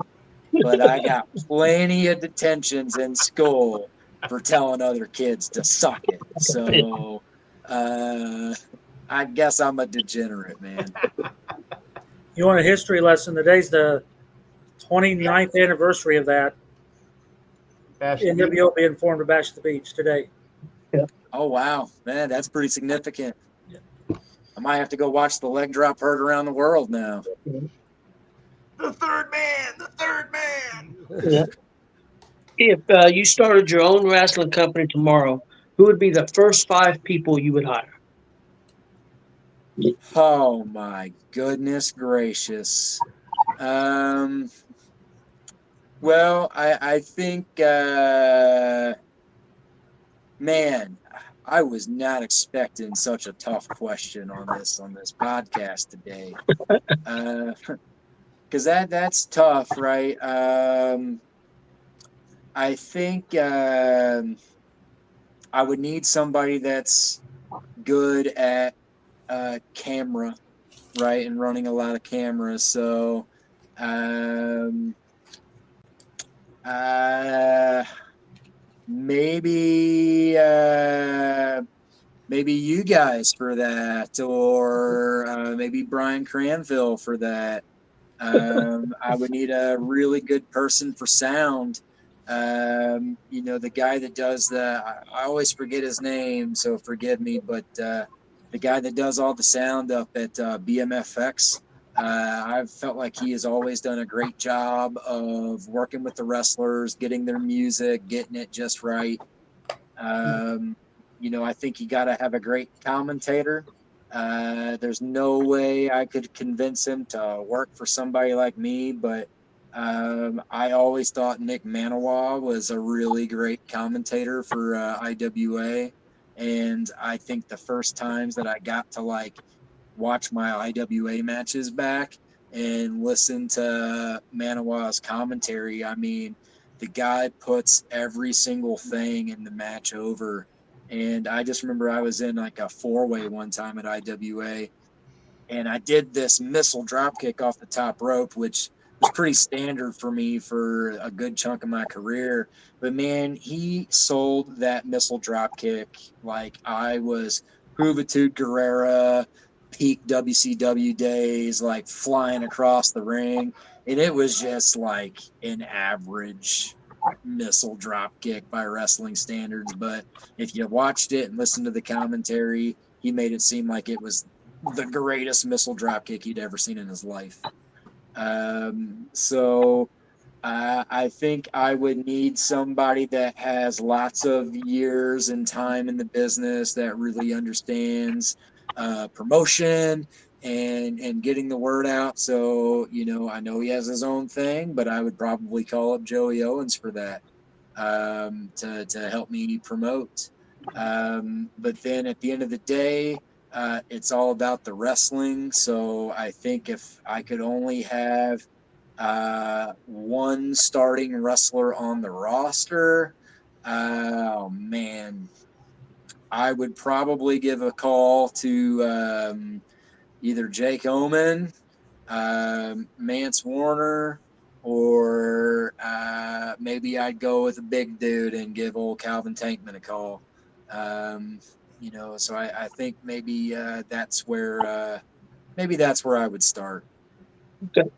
but I got plenty of detentions in school for telling other kids to suck it. So I guess I'm a degenerate, man. You want a history lesson? Today's the 29th anniversary of that. NWO being formed to Bash at the Beach today. Oh wow, man, that's pretty significant. I might have to go watch the leg drop heard around the world now. The third man. Yeah. If you started your own wrestling company tomorrow, who would be the first 5 people you would hire? Oh my goodness gracious. Well, I think, man, I was not expecting such a tough question on this podcast today, because that's tough, right? I think I would need somebody that's good at camera, right, and running a lot of cameras. So, maybe you guys for that, or maybe Brian Cranville for that. I would need a really good person for sound. The guy that does I always forget his name, so forgive me, but the guy that does all the sound up at BMFX. I've felt like he has always done a great job of working with the wrestlers, getting their music, getting it just right. I think you got to have a great commentator. There's no way I could convince him to work for somebody like me, but I always thought Nick Manawa was a really great commentator for IWA. And I think the first times that I got to watch my IWA matches back and listen to Manawa's commentary, I mean, the guy puts every single thing in the match over. And I just remember I was in like a 4-way one time at IWA, and I did this missile dropkick off the top rope, which was pretty standard for me for a good chunk of my career. But man, he sold that missile dropkick like I was Juventud Guerrera, peak WCW days, like flying across the ring. And it was just like an average missile dropkick by wrestling standards. But if you watched it and listened to the commentary, he made it seem like it was the greatest missile dropkick he'd ever seen in his life. So I think I would need somebody that has lots of years and time in the business that really understands promotion and getting the word out. So, I know he has his own thing, but I would probably call up Joey Owens for that, to help me promote. But then at the end of the day, it's all about the wrestling. So I think if I could only have one starting wrestler on the roster, oh man, I would probably give a call to either Jake Oman, Mance Warner, or maybe I'd go with a big dude and give old Calvin Tankman a call. Um, so I think maybe that's where I would start. Okay.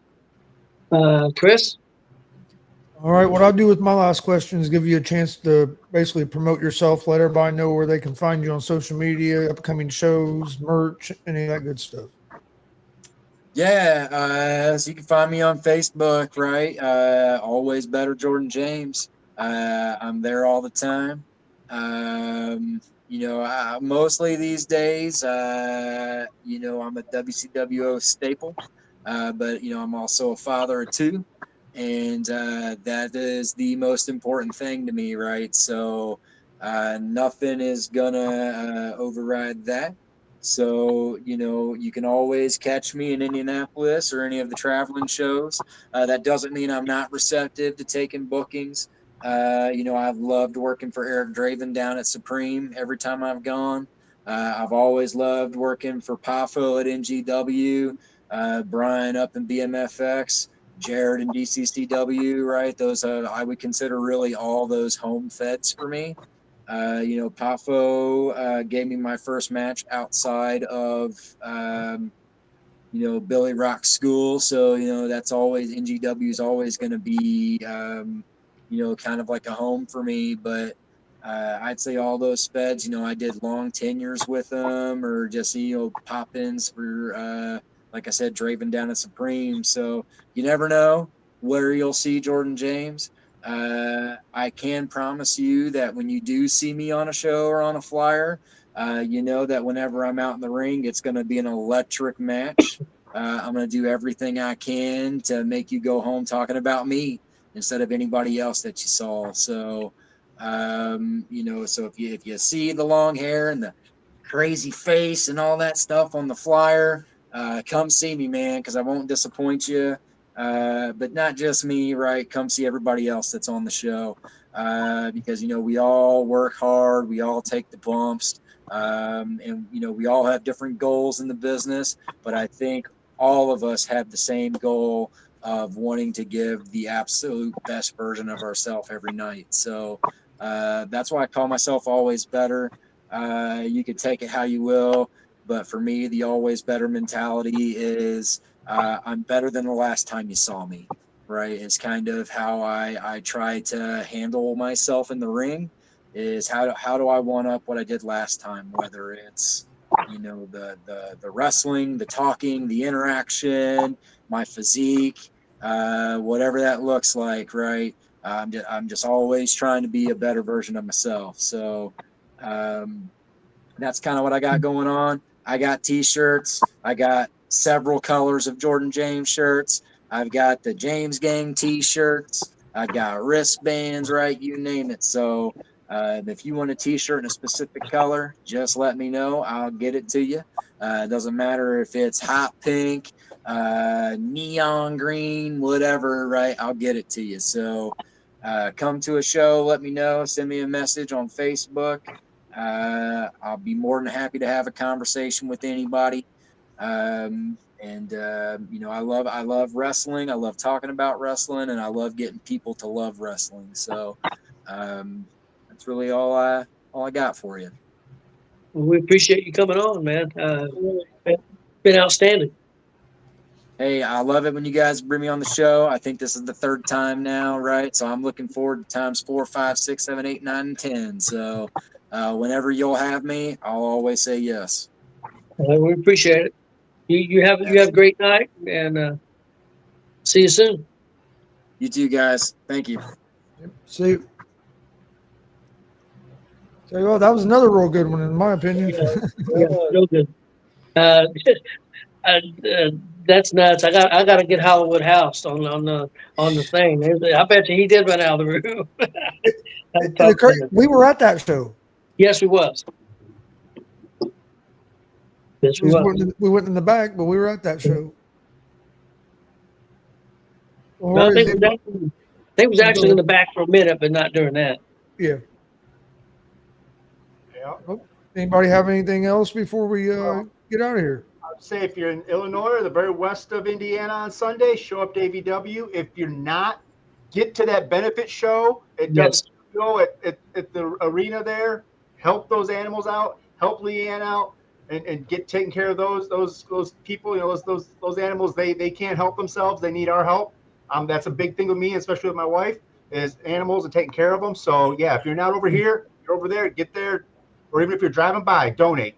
Chris? All right. What I'll do with my last question is give you a chance to basically promote yourself, let everybody know where they can find you on social media, upcoming shows, merch, any of that good stuff. Yeah, so you can find me on Facebook, right? Always Better Jordan James. I'm there all the time. Mostly these days, I'm a WCWO staple, but I'm also a father of two, and that is the most important thing to me, right? So nothing is gonna override that. So, you can always catch me in Indianapolis or any of the traveling shows. That doesn't mean I'm not receptive to taking bookings. I've loved working for Eric Draven down at Supreme every time I've gone. I've always loved working for Pafo at NGW, Brian up in BMFX, Jared in DCCW, right? Those I would consider really all those home feds for me. Pafo gave me my first match outside of, Billy Rock School. So, that's always, NGW is always going to be, kind of like a home for me. But I'd say all those feds, I did long tenures with them or just, pop ins for, like I said, Draven down at Supreme. So you never know where you'll see Jordan James. I can promise you that when you do see me on a show or on a flyer, you know that whenever I'm out in the ring, it's going to be an electric match. I'm going to do everything I can to make you go home talking about me instead of anybody else that you saw. So, so if you see the long hair and the crazy face and all that stuff on the flyer, come see me, man, because I won't disappoint you. But not just me, right? Come see everybody else that's on the show, because we all work hard, we all take the bumps, and we all have different goals in the business. But I think all of us have the same goal of wanting to give the absolute best version of ourselves every night. So that's why I call myself Always Better. You could take it how you will, but for me, the always better mentality is I'm better than the last time you saw me, right? It's kind of how I try to handle myself in the ring is how do I one up what I did last time, whether it's the wrestling, the talking, the interaction, my physique, whatever that looks like, right? I'm just always trying to be a better version of myself. So um, that's kind of what I got going on. I got t-shirts. I got several colors of Jordan James shirts. I've got the James Gang t-shirts. I got wristbands, right? You name it. So if you want a t-shirt in a specific color, just let me know. I'll get it to you. It doesn't matter if it's hot pink, neon green, whatever, right? I'll get it to you. So come to a show, let me know. Send me a message on Facebook. I'll be more than happy to have a conversation with anybody. I love wrestling. I love talking about wrestling, and I love getting people to love wrestling. So that's really all I got for you. Well, we appreciate you coming on, man. Been outstanding. Hey, I love it when you guys bring me on the show. I think this is the third time now, right? So I'm looking forward to times 4, 5, 6, 7, 8, 9, and 10. So whenever you'll have me, I'll always say yes. We appreciate it. You have a Absolutely. great night, and see you soon. You too, guys. Thank you. See you. So, well, that was another real good one, in my opinion. Yeah, real good. Uh, uh, that's nuts. I got to get Hollywood House on the thing. I bet you he did run out of the room. We were at that show. Yes, we was. Yes, we was. We went in the back, but we were at that show. Well, they was actually in the back for a minute, but not during that. Yeah. Yeah. Anybody have anything else before we get out of here? I'd say if you're in Illinois or the very west of Indiana on Sunday, show up to AVW. If you're not, get to that benefit show. Yes. Go at the arena there. Help those animals out. Help Leanne out, and get taking care of those people. You know, those animals. They can't help themselves. They need our help. That's a big thing with me, especially with my wife, is animals and taking care of them. So yeah, if you're not over here, you're over there. Get there, or even if you're driving by, donate.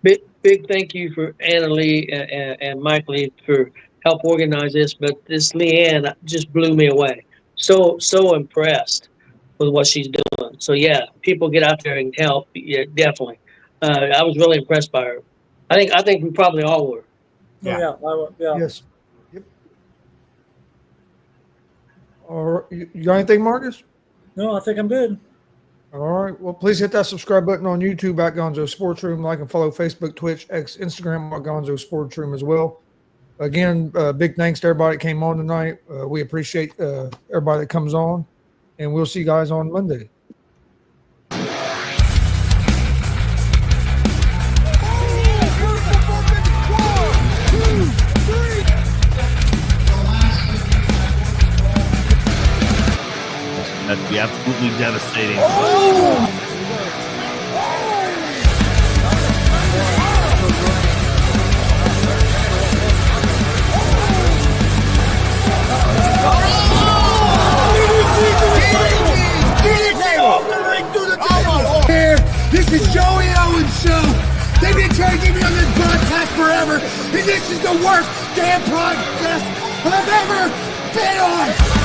Big thank you for Anna Lee and Mike Lee for help organize this. But this Leanne just blew me away. So impressed with what she's doing. So yeah, people get out there and help. Yeah, definitely. I was really impressed by her. I think we probably all were. Yeah. Yes. Yep. All right. You got anything, Marcus? No, I think I'm good. All right. Well, please hit that subscribe button on YouTube at Gonzo's Sports Room. Like and follow Facebook, Twitch, X, Instagram at Gonzo's Sports Room as well. Again, big thanks to everybody that came on tonight. We appreciate everybody that comes on, and we'll see you guys on Monday. That'd be absolutely devastating. Here, this is Joey Owens' show. They've been trying to get me on this broadcast forever, and this is the worst damn broadcast I've ever been on.